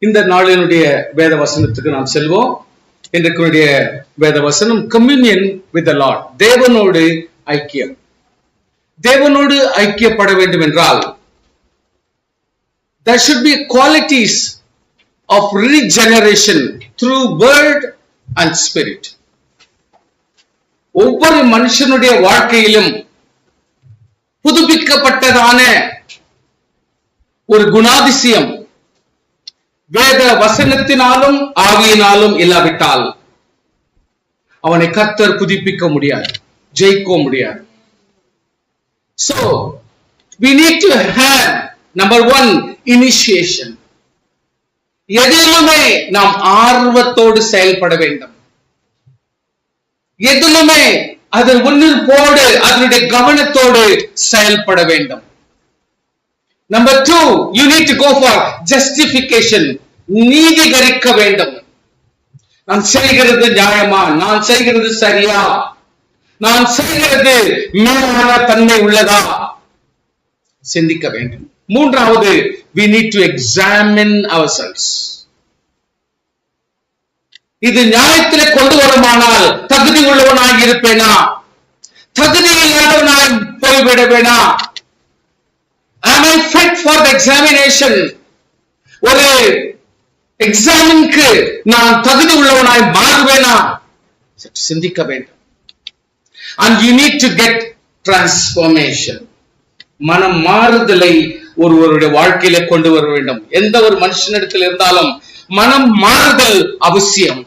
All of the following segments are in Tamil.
இந்த நாளினுடைய வேத வசனத்துக்கு நாம் செல்வோம். இன்றைக்கு வேத வசனம் கம்யூனியன் வித் தி லார்ட். தேவனோடு ஐக்கியம். தேவனோடு ஐக்கியப்பட வேண்டும் என்றால் there should be qualities of regeneration through word and spirit. ஒவ்வொரு மனுஷனுடைய வாழ்க்கையிலும் புதுப்பிக்கப்பட்டதான ஒரு குணாதிசயம் வேத வசனத்தினாலும் ஆவியினாலும் இல்லாவிட்டால் அவனை கர்த்தர் புதுப்பிக்க முடியாது, ஜெயிக்க முடியாது. So we need to have number one initiation. எதிலுமே நாம் ஆர்வத்தோடு செயல்பட வேண்டும். எதிலுமே அதில் ஒன்றில் போடு அதனுடைய கவனத்தோடு செயல்பட வேண்டும். Number two, you need to go for justification. நீதிகரிக்க வேண்டும். நான் செய்கிறது நியாயமா, நான் செய்கிறது சரியா, நான் செய்கிறது மேலான தன்மை உள்ளதா, சிந்திக்க வேண்டும். மூன்றாவது, we need to examine ourselves. இது நியாயத்திலே கொண்டு வருமானால் தகுதி உள்ளவனாய் இருப்பேனா, தகுதி இல்லாதவனாய் போய்விடுவேனா? Am I fit for the examination? ஒரு எக்ஸாமினுக்கு நான் தகுதி உள்ளவனாய் மாறுவேனா? சிந்திக்க வேண்டும். And you need to get transformation. மனம் மாறுதலை ஒருவருடைய வாழ்க்கையில கொண்டு வர வேண்டும். எந்த ஒரு மனுஷனிடத்தில் இருந்தாலும் மனம் மாறுதல் அவசியம்.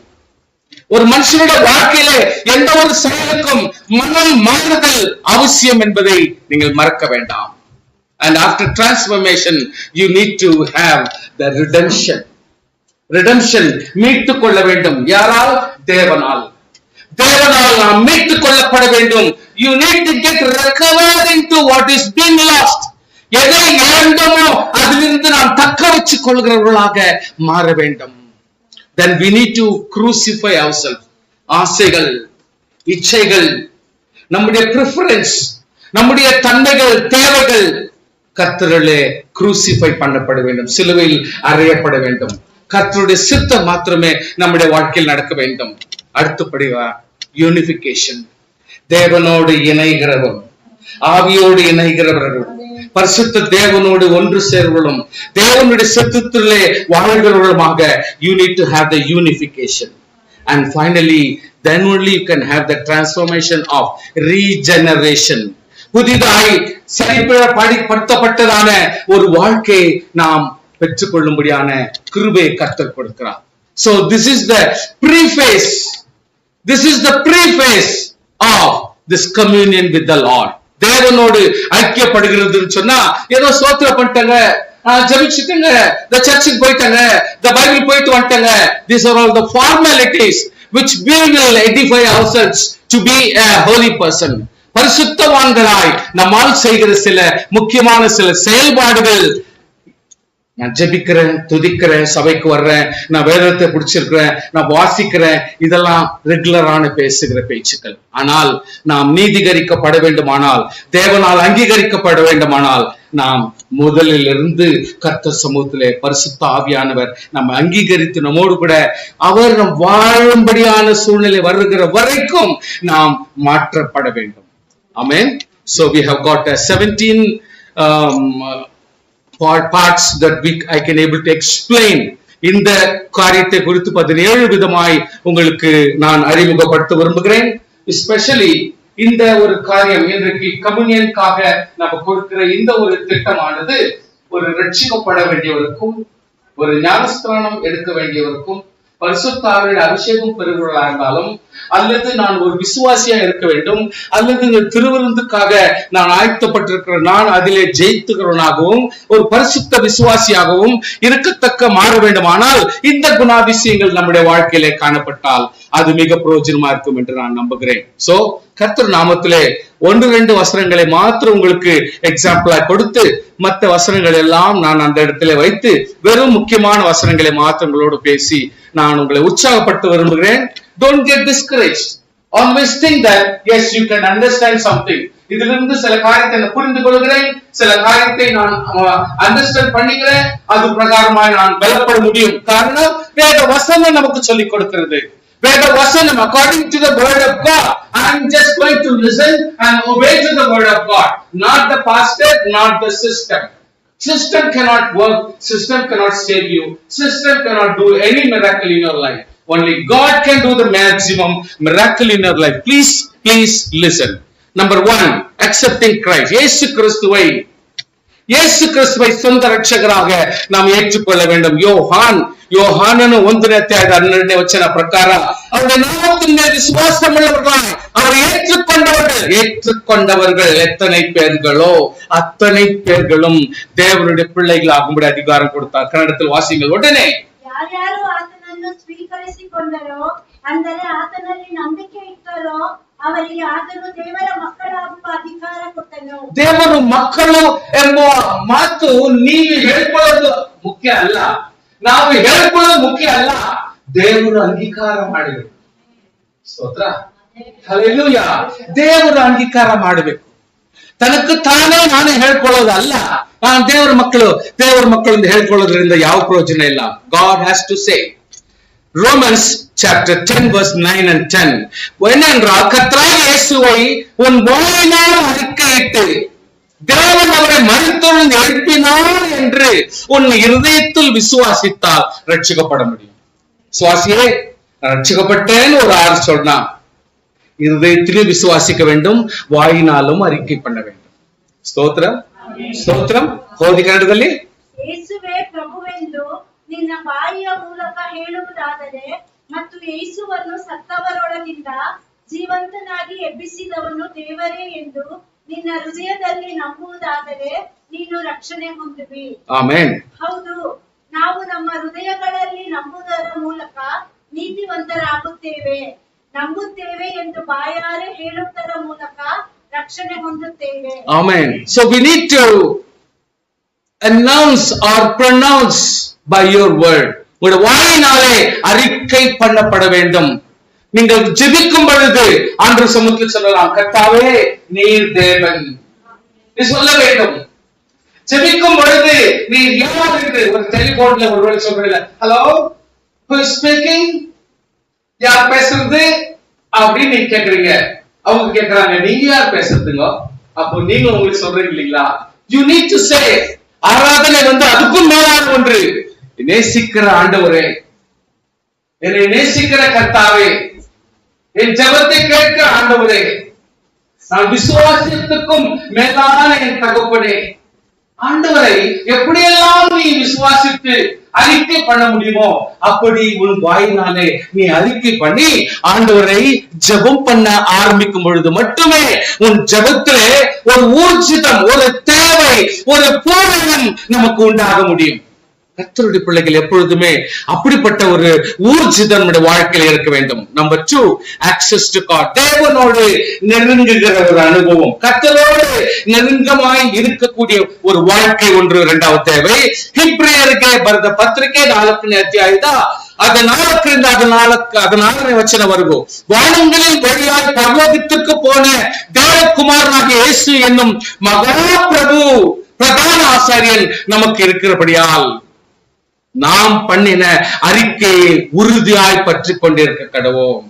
ஒரு மனுஷனுடைய வாழ்க்கையில எந்த ஒரு செயலுக்கும் மனம் மாறுதல் அவசியம் என்பதை நீங்கள் மறக்க வேண்டாம். And after transformation, you need to have the redemption. Redemption, மீட்டுக் கொள்ள வேண்டும். யாரால்? தேவனால். தேவனால் நாம் மீட்டுக் கொள்ளப்பட வேண்டும். You need to get recovered into what is being lost. எதை இழந்தோமோ அதிலிருந்து நாம் தக்க வச்சுக் கொள்கிறவர்களாக மாற வேண்டும். Then we need to crucify ourselves. ஆசைகள், இச்சைகள், நம்முடைய preference, நம்முடைய தன்மைகள், தேவைகள் கர்த்தரிலே crucify பண்ணப்பட வேண்டும். சிலுவையில் அறையப்பட வேண்டும். கர்த்தருடைய சித்தம் மாத்திரமே நம்முடைய வாழ்க்கையில் நடக்க வேண்டும். அடுத்தபடியா யூனிபிகேஷன். தேவனோடு இணைகிறவரும் ஆவியோடு இணைகிறவர்களும் பரிசுத்த தேவனோடு ஒன்று சேர்வர்களும் தேவனுடைய சித்தத்திலே வாழ்கிறவர்களுமாக you need to have the unification. And finally, then only you can have the transformation of regeneration. புதிதாய் சரிப்படுத்தப்பட்டதான ஒரு வாழ்க்கையை நாம் பெற்றுக்கொள்ளும்படியான கிருபையை கர்த்தர் கொடுக்கிறார். So this is the preface. This is the preface of this communion with the Lord. தேவனோடு ஐக்கியப்படுகிறதுன்னு சொன்னா ஏதோ ஸ்தோத்திரம் பண்ணிட்டாங்க, ஜெபிச்சிட்டாங்க, the சர்ச்சுக்கு போயிட்டாங்க, the பைபிள் போயிட்டு வந்துட்டாங்க. These are all the formalities which we will edify ourselves to be a holy person. பரிசுத்தவான்களாய் நம்மால் செய்கிற சில முக்கியமான சில செயல்பாடுகள், நான் ஜெபிக்கிறேன், துதிக்கிறேன், சபைக்கு வர்றேன், நான் வேதத்தை பிடிச்சிருக்கிறேன், நான் வாசிக்கிறேன், இதெல்லாம் ரெகுலரான பேசுகிற பேச்சுக்கள். ஆனால் நாம் நீதிகரிக்கப்பட வேண்டுமானால், தேவனால் அங்கீகரிக்கப்பட வேண்டுமானால், நாம் முதலில் இருந்து கர்த்தர் சமூகத்திலே பரிசுத்த ஆவியானவர் நம்ம அங்கீகரித்து நம்மோடு கூட அவர் நம் வாழும்படியான சூழ்நிலை வருகிற வரைக்கும் நாம் மாற்றப்பட வேண்டும். Amen. So we have got 17 parts that I can able to explain. இந்த காரியத்தை குறித்து 17 விதமாய் உங்களுக்கு நான் அறிமுகப்படுத்த விரும்புகிறேன். Especially இந்த ஒரு காரியம் இன்றைக்கு கம்யூனியனுக்காக நம்ம கொடுக்கிற இந்த ஒரு திட்டமானது ஒரு ரட்சிக்கப்பட வேண்டியவருக்கும், ஒரு ஞானஸ்தானம் எடுக்க வேண்டியவருக்கும், பரிசுத்த ஆவியின் அபிஷேகம் பெறுகிறவர்களா இருந்தாலும், அல்லது நான் ஒரு விசுவாசியா இருக்க வேண்டும், அல்லது இந்த திருவிருந்துக்காக நான் ஆயத்தப்பட்டிருக்கிற நான் அதிலே ஜெயித்துகிறவனாகவும் ஒரு பரிசுத்த விசுவாசியாகவும் இருக்கத்தக்க மாற வேண்டுமானால் இந்த குணாதிசயங்கள் நம்முடைய வாழ்க்கையிலே காணப்பட்டால் அது மிக பிரயோஜனமா இருக்கும் என்று நான் நம்புகிறேன். சோ கர்த்தர் நாமத்திலே 1-2 வசனங்களை மாத்திரம் உங்களுக்கு எக்ஸாம்பிளா கொடுத்து மற்ற வசனங்கள் எல்லாம் நான் அந்த இடத்துல வைத்து வெறும் முக்கியமான வசனங்களை மாத்திரங்களோடு பேசி நான் உங்களை உற்சாகப்படுத்த விரும்புகிறேன். Don't get discouraged. Always think that yes, you can understand something. இதிலிருந்து சில காரியத்தை நான் புரிந்து கொள்கிறேன், சில காரியத்தை நான் அண்டர்ஸ்டாண்ட் பண்ணிக்கிறேன், அது பிரகாரமாய் நான் பலப்பட முடியும். காரணம் வேத வசனம் நமக்கு சொல்லிக் கொடுக்கிறது. வேத வசனம், according to the word of God, I am just going to listen and obey to the word of God, not the pastor, not the system. System cannot work, system cannot save you, system cannot do any miracle in your life. Only God can do the maximum miracle in your life. Please listen. Number 1, accepting Christ. இயேசு கிறிஸ்துவை சொந்த ரட்சகராக நாம் ஏற்றுக்கொள்ள வேண்டும். யோಹಾನನು 1ನೇ ಅಧ್ಯಾಯದ 12ನೇ ವಚನ ಪ್ರಕಾರ அவருடைய நாமத்தின் மேல் விசுவாசம் உள்ளவர்களாய் அவரை ஏற்றுக்கொண்டவர்கள் எத்தனை பேர்களோ அத்தனை பேர்களும் தேவனுடைய பிள்ளைகள் ஆகும்படி அதிகாரம் கொடுத்தார். கன்னடத்தில் வாசிங்கள். உடனே ಯಾರ್ಯಾರು ಆತನನ್ನು ಸ್ವೀಕರಿಸಿಕೊಂಡರೋ, ಅಂದರೆ ಆತನಲ್ಲಿ ನಂಬಿಕೆ ಇಟ್ಟರೋ, ಅವರಿಗೆ ಆತನು ದೇವರ ಮಕ್ಕಳಾಗುವ ಅಧಿಕಾರ ಕೊಟ್ಟನು. ದೇವರು ಮಕ್ಕಳು ಎಂಬ ಮಾತು ನೀವು ಹೇಳ್ಕೊಳ್ಳೋದು ಮುಖ್ಯ ಅಲ್ಲ, ನಾವು ಹೇಳ್ಕೊಳ್ಳೋದು ಮುಖ್ಯ ಅಲ್ಲ, ದೇವರು ಅಂಗೀಕಾರ ಮಾಡಬೇಕು. ಸ್ತೋತ್ರ, ಹಲ್ಲೆಲೂಯಾ. ದೇವರು ಅಂಗೀಕಾರ ಮಾಡಬೇಕು. ತನக்கு ತಾನೇ ನಾನು ಹೇಳ್ಕೊಳ್ಳೋದಲ್ಲ, ನಾನು ದೇವರ ಮಕ್ಕಳು ಎಂದು ಹೇಳ್ಕೊಳ್ಳೋದ್ರಿಂದ ಯಾವ ಪ್ರಯೋಜನ ಇಲ್ಲ. God has to say. Romans chapter 10 verse 9 and 10. ஏனென்றால் கர்த்தராகிய இயேசுவை உன் வாயினால் அறிக்கையிட்டு தேவன் அவரை மரித்தோரிலிருந்து எழுப்பினார் என்று உன் இருதயத்தில் விசுவாசித்தால் ரட்சிக்கப்பட முடியும். சுவாசியே, ரட்சிக்கப்பட்டேன்னு ஒரு ஆள் சொன்னா இருதயத்திலும் விசுவாசிக்க வேண்டும், வாயினாலும் அறிக்கை பண்ண வேண்டும். ಸ್ತೋತ್ರಂ ಸ್ತೋತ್ರಂ. ಹೋದಿ ಕನ್ನಡದಲ್ಲಿ ಯೇಸುವೇ ಪ್ರಭುವೆಂದು ನಿನ್ನ ಬಾಯಿಯ ಮೂಲಕ ಹೇಳುವುದಾದರೆ ಮತ್ತು ಯೇಸುವನ್ನು ಸತ್ತವರೊಳಗಿಂದ ಜೀವಂತನಾಗಿ ಎಬ್ಬಿಸಿದವನು ದೇವರೇ ಎಂದು ನಿನ್ನ ಹೃದಯದಲ್ಲಿ ನಂಬುವುದಾದರೆ ನೀನು ರಕ್ಷಣೆ ಹೊಂದುವಿ. ಆಮೆನ್. ಹೌದು, ನಾವು ನಮ್ಮ ಹೃದಯಗಳಲ್ಲಿ ನಂಬುವುದರ ಮೂಲಕ ನೀತಿವಂತರಾಗುತ್ತೇವೆ, ನಂಬುತ್ತೇವೆ ಎಂದು ಬಾಯಾರೆ ಹೇಳುವುದರ ಮೂಲಕ ರಕ್ಷಣೆ ಹೊಂದುತ್ತೇವೆ. Amen. So we need to announce or pronounce by your word. உங்களுடைய வாயினாலே அறிக்கை பண்ணப்பட வேண்டும். நீங்கள் ஜெபிக்கும் பொழுது ஆண்டவர் சமூகத்தில் சொல்லலாம், கர்த்தாவே நீர் தேவன், நீ சொல்ல வேண்டும். ஜெபிக்கும் பொழுது நீர் யார் என்று ஒரு டெலிபோன்ல ஒருவேளை சொல்றீங்க, ஹலோ who is speaking, யார் பேசுறது அப்படின்னு நீங்க கேக்குறீங்க. அவங்க கேக்குறாங்க, நீங்க யார் பேசுறதுங்க? அப்போ நீங்க உங்களுக்கு சொல்றீங்க இல்லீங்களா? You need to say. ஆராதனை அதுக்கும் மேலான ஒன்று. நேசிக்கிற ஆண்டவரே, என்னை நேசிக்கிற கர்த்தாவே, என் ஜெபத்தை கேட்கிற ஆண்டவரே, நான் விசுவாசத்துக்கும் மேலான என் தகப்பனே, ஆண்டவரை எப்படியெல்லாம் நீ விசுவாசித்து அறிக்கை பண்ண முடியுமோ அப்படி உன் வாயினாலே நீ அறிக்கை பண்ணி ஆண்டவரை ஜெபம் பண்ண ஆரம்பிக்கும் பொழுது மட்டுமே உன் ஜெபத்திலே ஒரு ஊர்ஜிதம், ஒரு தேவை, ஒரு பூரணம் நமக்கு உண்டாக முடியும். கர்த்தருடைய பிள்ளைகள் எப்பொழுதுமே அப்படிப்பட்ட ஒரு ஊர்ஜிதம் நம்முடைய வாழ்க்கையில் இருக்க வேண்டும். Number 2, access to God. தேவனோடு நெருங்குகிற ஒரு அனுபவம், கர்த்தரோடு நெருங்கமாய் இருக்கக்கூடிய ஒரு வாழ்க்கை ஒன்று. இரண்டாவது தேவை, ஹெப்ரேயருக்கு ಬರೆದ ಪತ್ರಿಕೆ 4ನೇ ಅಧ್ಯಾಯದ 14 ವಚನವರೆಗೂ வானங்களின் வழியாய் பரலோகத்திற்கு போன தேவகுமாரனாகிய இயேசு என்னும் மகாபிரபு பிரதான ஆசாரியன் நமக்கு இருக்கிறபடியால் நாம் பண்ணின அறிக்கையை உறுதியாய் பற்றி கொண்டிருக்க கடவோம்.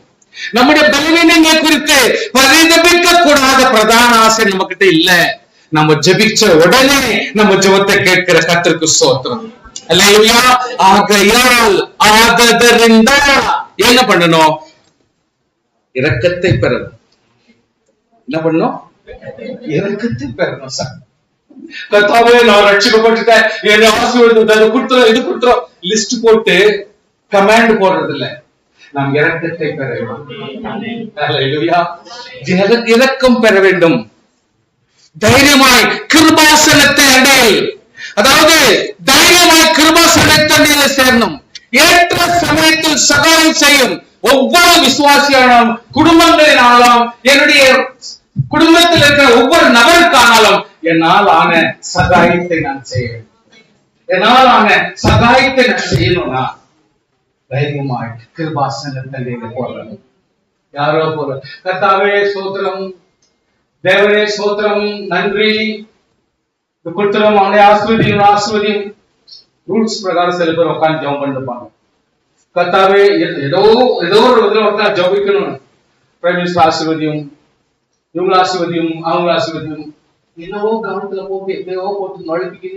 நம்முடைய பலவீனங்களை குறித்து பரிதபிக்க கூடாத பிரதான ஆசை நம்ம கிட்ட இல்ல. நம்ம ஜெபிச்ச உடனே நம்ம ஜெபத்தை கேட்கிற கர்த்தருக்கு ஸ்தோத்திரம். அல்லேலூயா. ஆகையால் ஆததரிந்த என்ன பண்ணணும்? இரக்கத்தை பெறணும். என்ன பண்ணணும்? இரக்கத்தை பெறணும். சார், கர்த்தாவே நான் ரட்சிக்கப்பட்டுட்டேன், என்னை ஆசீர்வதித்து கொடுத்துறோம், இது கொடுத்துறோம் லிஸ்ட் போட்டு கமாண்ட் போடுறது இல்ல. நாம் இரக்கத்தை பெற வேண்டும். இரக்கம் பெற வேண்டும். தைரியமாய் கிருபாசனத்தை அடையல், அதாவது தைரியமாய் கிருபாசனத்தை சேரணும். ஏற்ற சமயத்தில் சகாயம் செய்யும் ஒவ்வொரு விசுவாசியானாலும், குடும்பங்களினாலும், என்னுடைய குடும்பத்தில் இருக்கிற ஒவ்வொரு நபருக்கானாலும் என்னால் ஆன சகாயத்தை நான் செய்ய வேண்டும். என்னால் ஆன சகாயத்தை நான் செய்யணும்னா தைரியமாய் கிருபாசனத்தில் போறோம். யாரோ போற கர்த்தாவே ஸ்தோத்திரம், தேவனே ஸ்தோத்திரம், நன்றி. கொடுத்துரும் அவனை ஆசீர்வதியும். ரூல்ஸ் பிரகாரம் சில பேர் உட்காந்து ஜெபம் பண்ணிருப்பாங்க. கர்த்தாவே ஏதோ ஒரு விதத்துல உட்காந்து ஜெபிக்கணும். பிரைம் மினிஸ்டர் ஆசீர்வதியும், இவங்க ஆசீர்வதியும், அவங்க ஆசீர்வதியும். என்னவோ கவனத்துல போட்டு எப்பயோ போட்டு நுழைப்பிக்கு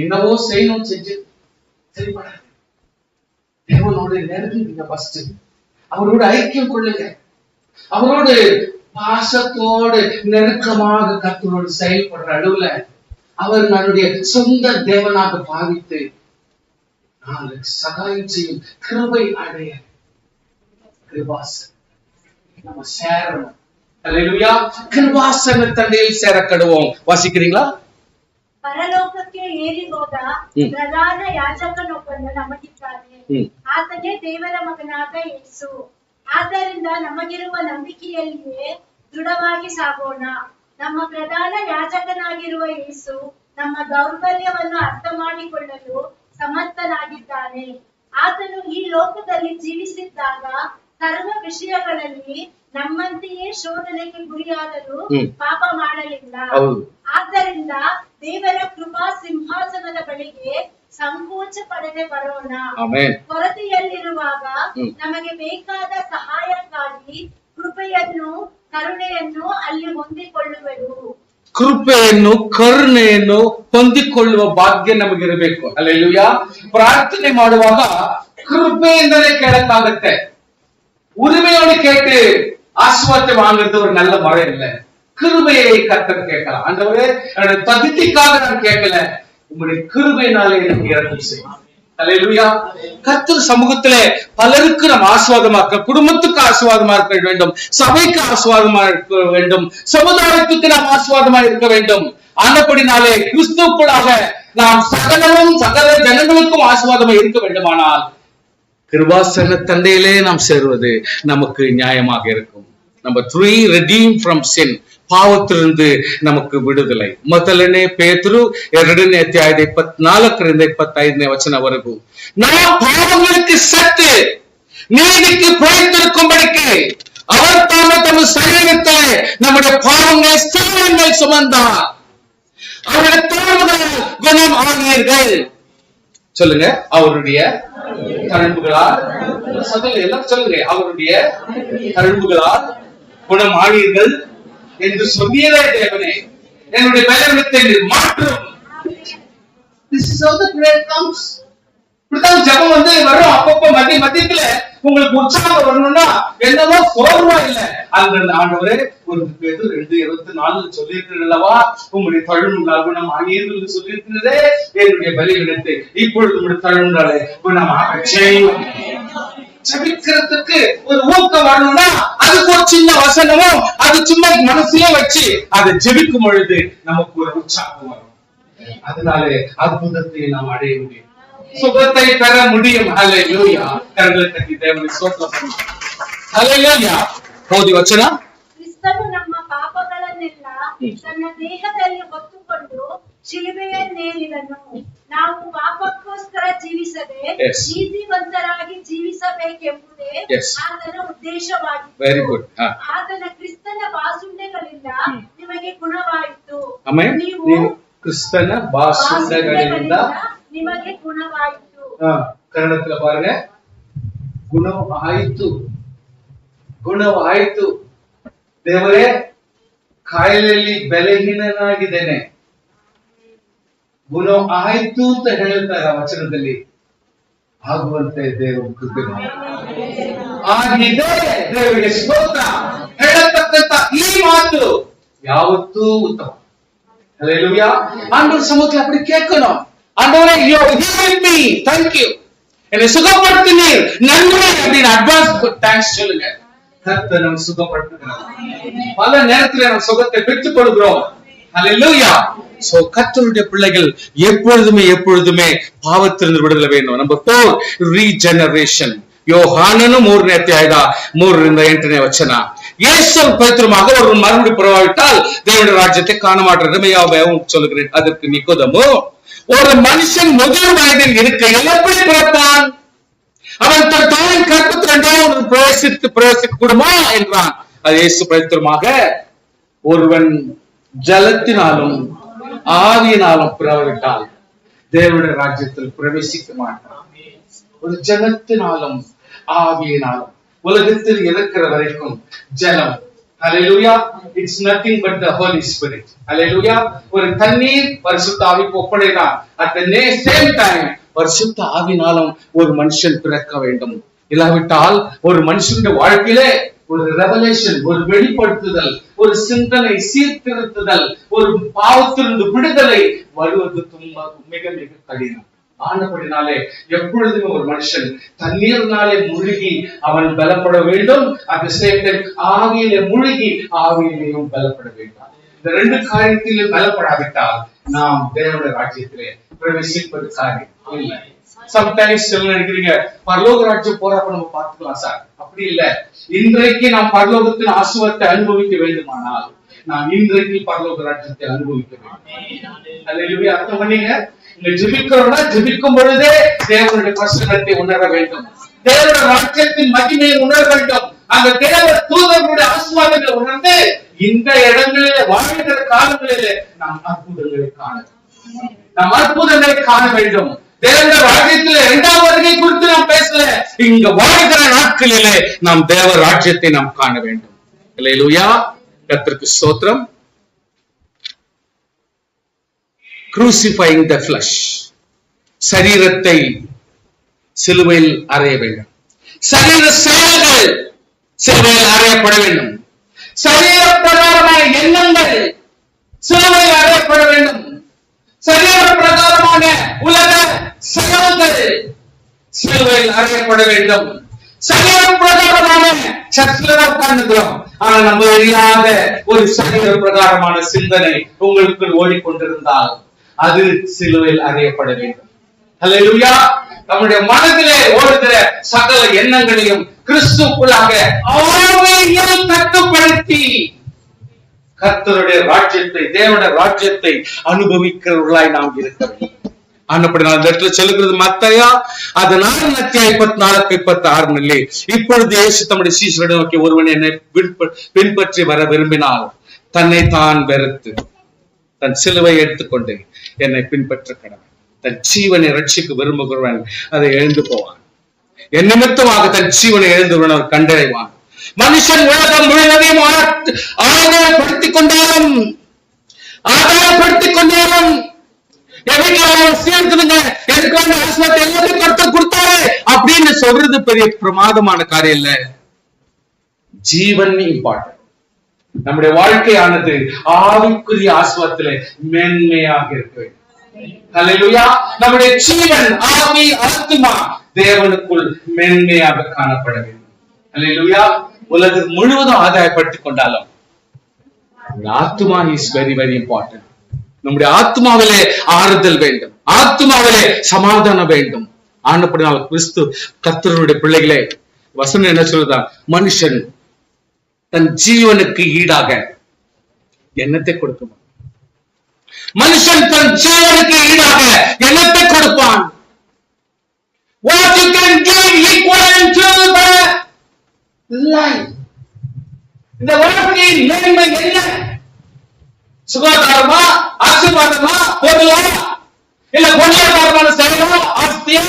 என்னவோ செய்யணும் செஞ்சு சரிப்படாது. தேவனோட நெருங்குங்க. ஃபர்ஸ்ட் அவரோட ஐக்கியம் கொள்ளுங்க. அவரோடு பாசத்தோடு நெருக்கமாக கர்த்தரோடு செயல்படுற அளவுல அவர் நம்முடைய சொந்த தேவனாக பாவித்து நாளுக்கு சகாயம் செய்யும் கிருபை அடைய கிருபாசன் நம்ம சேரணும். அல்லேலூயா. கிருபாசன தண்டையில் சேரக்கடுவோம். வாசிக்கிறீங்களா? ಪರಲೋಕಕ್ಕೆ ಏರಿ ಹೋದ ಪ್ರಧಾನ ಯಾಜಕನೊಬ್ಬನು ನಮಗಿದ್ದಾನೆ. ಆತನೇ ದೇವರ ಮಗನಾದ ಯೇಸು. ಆದ್ದರಿಂದ ನಮಗಿರುವ ನಂಬಿಕೆಯಲ್ಲಿಯೇ ದೃಢವಾಗಿ ಸಾಗೋಣ. ನಮ್ಮ ಪ್ರಧಾನ ಯಾಜಕನಾಗಿರುವ ಯೇಸು ನಮ್ಮ ದೌರ್ಬಲ್ಯವನ್ನು ಅರ್ಥ ಮಾಡಿಕೊಳ್ಳಲು ಸಮರ್ಥನಾಗಿದ್ದಾನೆ. ಆತನು ಈ ಲೋಕದಲ್ಲಿ ಜೀವಿಸಿದ್ದಾಗ ಸರ್ವ ವಿಷಯಗಳಲ್ಲಿ ನಮ್ಮಂತೆಯೇ ಶೋಧನೆಗೆ ಗುರಿಯಾದರೂ ಪಾಪ ಮಾಡಲಿಲ್ಲ. ಆದ್ದರಿಂದ ದೇವರ ಕೃಪಾ ಸಿಂಹಾಸನದ ಬಳಿಗೆ ಸಂಕೋಚ ಪಡದೆ ಬರೋಣ. ಕೊರತೆಯಲ್ಲಿರುವಾಗ ನಮಗೆ ಬೇಕಾದ ಸಹಾಯಕ್ಕಾಗಿ ಕೃಪೆಯನ್ನು ಕರುಣೆಯನ್ನು ಅಲ್ಲಿ ಹೊಂದಿಕೊಳ್ಳುವೆವು. ಕೃಪೆಯನ್ನು ಕರುಣೆಯನ್ನು ಹೊಂದಿಕೊಳ್ಳುವ ಭಾಗ್ಯ ನಮಗಿರಬೇಕು. ಹಲ್ಲೆಲೂಯಾ. ಪ್ರಾರ್ಥನೆ ಮಾಡುವಾಗ ಕೃಪೆಯಿಂದಲೇ ಕೇಳಕ್ಕಾಗತ್ತೆ. உரிமையோடு கேட்டு ஆசீர்வாதத்தை வாங்குறது ஒரு நல்ல முறை இல்லை. கிருபையை கர்த்தர் கேட்கலாம். ஆண்டவரே என்னுடைய தகுதிக்காக நான் கேட்கல, உங்களுடைய கிருபையினாலே எனக்கு இறங்கும் செய்யும். ஹல்லேலூயா. கர்த்தர் சமூகத்திலே பலருக்கு நாம் ஆசீர்வாதமா இருக்க, குடும்பத்துக்கு ஆசீர்வாதமா இருக்க வேண்டும், சபைக்கு ஆசீர்வாதமா இருக்க வேண்டும், சமுதாயத்துக்கு நாம் ஆசீர்வாதமா இருக்க வேண்டும். ஆனபடினாலே கிறிஸ்துவுக்குள்ளாக நாம் சகல ஜனங்களுக்கும் ஆசீர்வாதமா இருக்க வேண்டுமானால் கிருபாசன தண்டையிலே நாம் சேருவது நமக்கு நியாயமாக இருக்கும். Number 3, redeem from sin. ಪಾವತಿருந்து நமக்கு விடுதலை. ಮೊದಲನೇ ಪೇತರು 2ನೇ ಅಧ್ಯಾಯದ 24ರಿಂದ 25ನೇ ವಚನವರೆಗೂ நாம் பாவங்களுக்கு சத்து நீதிக்கு பிழைத்திருக்கும்படிக்கு அவர் தாமே தம் சரீரத்தை நம்முடைய பாவங்களை சாபங்கள் சுமந்தார். அவருடைய தோள்கள் குணம் ஆனீர்கள். சொல்லுங்க, அவருடைய தழும்புகளால் எல்லாம் சொல்லுங்க, அவருடைய தழும்புகளால் குணம் ஆனீர்கள் என்று சொன்னீரே தேவனே, என்னுடைய பலவீனத்தை மாற்றும். This is how the prayer comes. இப்படிதான் ஜெபம் வரும். அப்பப்போ மத்தியத்துல உங்களுக்கு உற்சாகம் வரணும்னா என்னவோ சோர்வா இல்ல. அந்த ஆண்டவரே 1 சொல்லியிருக்கிறல்லவா, உங்களுடைய தழும்புகளால் குணம் ஆனீர்கள் சொல்லியிருக்கிறதே, என்னுடைய பலவீனத்தை இப்பொழுது உங்களுடைய தழும்புகளாலே குணமாக செய்யும். ஜெபிக்கிறதுக்கு ஒரு ஊக்கம் வரணும்னா அதுக்கு ஒரு சின்ன வசனமும் அது சும்மா மனசுல வச்சு அதை ஜெபிக்கும் பொழுது நமக்கு ஒரு உற்சாகம் வரும். அதனாலே அற்புதத்தை நாம் அடைய முடியும், சுகத்தை பெற முடியும். ஹல்லேலூயா. கரங்களை தட்டி தேவனை ஸ்தோத்திரம் பண்ணுங்க. ஹல்லேலூயா. ஓதி ವಚನ. ಕ್ರಿಸ್ತನು ನಮ್ಮ ಪಾಪಗಳನ್ನೆಲ್ಲ ತನ್ನ ದೇಹದಲ್ಲಿ ಹೊತ್ತುಕೊಂಡು ಶಿಲುಬೆಯನ್ನೇರಿದನು. ನಾವು ಪಾಪಕ್ಕೋಸ್ಕರ ಜೀವಿಸದೆ ನೀತಿವಂತರಾಗಿ ಜೀವಿಸಬೇಕೆಂಬುದೇ ಆತನ ಉದ್ದೇಶವಾಗಿದೆ. Very good. ಆತನ ಕ್ರಿಸ್ತನ ಬಾಸುಂಡೆಗಳಿಂದ ನಿಮಗೆ ಗುಣವಾಯಿತು. ನೀವು ಕ್ರಿಸ್ತನ ಬಾಸುಂಡೆಗಳಿಂದ ನಿಮಗೆ ಗುಣವಾಯಿತು. ಕನ್ನಡத்துல பாருங்க, ಗುಣವಾಯಿತು, ಗುಣವಾಯಿತು. ದೇವರೇ, ಕಾಯಿಲೆಯಲ್ಲಿ ಬಲಹೀನನಾಗಿದ್ದೇನೆ, ಗುಣ ಆಯ್ತು ಅಂತ ಹೇಳ್ತಾರೆ ವಚನದಲ್ಲಿ. ಆಗುವಂತೆ ದೇವರು ಕೃಪೆ ಆಗಿದೆ. ದೇವರಿಗೆ ಸ್ತೋತ್ರ. ಹೇಳತಕ್ಕಂತ ಈ ಮಾತು ಯಾವತ್ತೂ ಉತ್ತಮ. ஹல்லேலூயா. ஆண்டவர் சமூகத்துல அப்படி கேட்கணும். ஆண்டவரே, you have healed me, thank you, என்னை சுகப்படுத்தினீர், நன்றி அப்படின்னு அட்வான்ஸ் தேங்க்ஸ் சொல்லுங்க. கர்த்தர் நம்மை சுகப்படுத்துகிறார். பல நேரத்துல நம்ம சுகத்தை பெற்றுக் கொள்கிறோம். ஹல்லேலூயா. சோ கர்த்தருடைய பிள்ளைகள் எப்பொழுதுமே பாவத்திலிருந்து விடுதலை வேண்டும். Number 4, regeneration. யோகானನು 3ನೇ ಅಧ್ಯಾಯದ 3ರಿಂದ 8ನೇ ವಚನ. இயேசு பவித்திரமாக ஒரு மறுபடி பிறவாவிட்டால் தேவனுடைய ராஜ்யத்தை காண மாட்டேன் சொல்லுகிறேன். அதற்கு நிக்கோதேமு, ஒரு மனுஷன் முதல் வயதில் இருக்கையில் எப்படி பிறப்பான்? அவன் தன் தாயின் கற்பத்தில் 2வது பிரவேசிக்க கூடுமா என்றான். அது இயேசு பவித்திரமாக ஒருவன் ஜலத்தினாலும் ஆவியினாலும் பிறவிட்டால் தேவனுடைய ராஜ்யத்தில் பிரவேசிக்க மாட்டான். ஒரு ஜலத்தினாலும் ஆவியினாலும் உலகத்தில் இருக்கிற வரைக்கும் ஜலம், Hallelujah, it's nothing but the Holy Spirit. Hallelujah. ஒரு தண்ணீர் பரிசுத்த ஆவிக்கு ஒப்படைதான். At the same time பரிசுத்த ஆவியினாலும் ஒரு மனுஷன் பிறக்க வேண்டும். இல்லாவிட்டால் ஒரு மனுஷனுடைய வாழ்க்கையிலே ஒரு ரெவலேஷன், ஒரு வெளிப்படுத்துதல், ஒரு சிந்தனை சீர்திருத்துதல், ஒரு பாவத்திலிருந்து விடுதலை வருவது மிக மிக கடினம். ஆனபடினாலே எப்பொழுதுமே ஒரு மனுஷன் தண்ணீர்னாலே முழுகி அவன் பலப்பட வேண்டும். அந்த சேட்டன் ஆவியிலே முழுகி ஆவியிலேயும் பலப்பட வேண்டும். இந்த ரெண்டு காரியத்திலும் பலப்படாவிட்டால் நாம் தேவனுடைய ராஜ்யத்திலே பிரவேசிப்பது காரியம் இல்லை. சம்டைம்ஸ் நினைக்கிறீங்க பரலோக ராஜ்யம் போறப்ப நம்ம பார்த்துக்கலாம் சார். அப்படி இல்ல. இன்றைக்கு நாம் பரலோகத்தின் ஆசீர்வாதத்தை அனுபவிக்க வேண்டுமானால் நாம் இன்றைக்கு பரலோக ராஜ்யத்தை அனுபவிக்க வேண்டும். அல்லேலூயா. அர்த்தம் பண்ணீங்க? இங்க ஜெபிக்கிறோம்னா ஜெபிக்கும் பொழுதே தேவனுடைய பிரசன்னத்தை உணர வேண்டும். தேவனுடைய ராஜ்யத்தின் மகிமையை உணர வேண்டும். அந்த தேவ தூதர்களுடைய ஆசீர்வாதங்களை உணர்ந்து இந்த இடங்களிலே வாழ்கிற காலங்களிலே நாம் அற்புதங்களை காண வேண்டும். தேவனுடைய ராஜ்யத்திலே இரண்டாவது வருகை குறித்து நாம் பேசல. இங்க வாழ்கிற நாட்களிலே நாம் தேவ ராஜ்யத்தை நாம் காண வேண்டும். அல்லேலூயா. கர்த்தருக்கு ஸ்தோத்திரம். crucifying the flesh, சரீரத்தை சிலுவையில் அறைய வேண்டும். சரீர செயல்கள் சிலுவையில் அறையப்பட வேண்டும். சரீர பிரகாரமான எண்ணங்கள் சிலுவையில் அறையப்பட வேண்டும். சரீர பிரகாரமான உலக செயல்கள் சிலுவையில் அறையப்பட வேண்டும். சரீர பிரகாரமான சர்ச்சில் உட்கார்ந்துக்கிறோம், ஆனா நம்ம அறியாத ஒரு சரீர பிரகாரமான சிந்தனை உங்களுக்குள் ஓடிக்கொண்டிருந்தால் அது சிலுவையில் அறையப்பட வேண்டும். அல்லேலூயா. நம்முடைய மனதிலே ஓடுகிற சகல எண்ணங்களையும் கிறிஸ்துவுக்குள்ளாக ஆவியில் கட்டுப்படுத்தி கர்த்தருடைய ராஜ்யத்தை, தேவனுடைய ராஜ்யத்தை அனுபவிக்கிறவர்களாய் நாம் இருக்க வேண்டும். ஆனப்படினால் இந்த இடத்துல சொல்லுகிறது மத்தேயு 14:54-56 இப்பொழுது இயேசு தம்முடைய சீஷர்களை நோக்கி, ஒருவன் என்னை பின்பற்றி வர விரும்பினால் தன்னை தான் வெறுத்து தன் சிலுவை எடுத்துக்கொண்டு என்னை பின்பற்ற கடவன். தன் ஜீவனை ரட்சிக்க விரும்புகிறவன் அதை எழுந்து போவான். என் நிமித்தமாக தன் ஜீவனை எழுந்துவன் அவர் கண்டடைவான். மனுஷன் உலகம் முழுவதையும் ஆதாயப்படுத்திக் கொண்டாலும் சேர்த்துடுங்க, எனக்கு வந்து ஆஸ்வாதத்தை எல்லாத்தையும் கருத்தை கொடுத்தாரு அப்படின்னு சொல்றது பெரிய பிரமாதமான காரியம் இல்ல. ஜீவன் இம்பார்ட்டன்ட். நம்முடைய வாழ்க்கையானது ஆவிக்குரிய ஆஸ்வாதத்திலே மேன்மையாக இருக்க வேண்டும். அல்லேலூயா. நம்முடைய ஜீவன், ஆவி, ஆத்துமா தேவனுக்குள் மேன்மையாக காணப்பட வேண்டும். அல்லேலூயா. உலகம் முழுவதும் ஆதாயப்படுத்திக் கொண்டாலும் ஆத்துமா இஸ் வெரி வெரி இம்பார்ட்டன்ட். நம்முடைய ஆத்மாவிலே ஆறுதல் வேண்டும், ஆத்மாவிலே சமாதானம் வேண்டும். ஆனப்படினால் கிறிஸ்து கர்த்தருடைய பிள்ளைகளே, வசனம் என்ன சொல்றதா? மனுஷன் தன் ஜீவனுக்கு ஈடாக எண்ணத்தை கொடுப்பான். மனுஷன் தன் ஜீவனுக்கு ஈடாக எண்ணத்தை கொடுப்பான். What you can give equivalent to the life. இந்த வாழ்க்கையின் மேன்மை என்ன? சுகாதாரமா, ஆசீர்வாதமா, பொருளா, இல்ல பொருளாதாரமான செயலா, ஆஸ்தியா?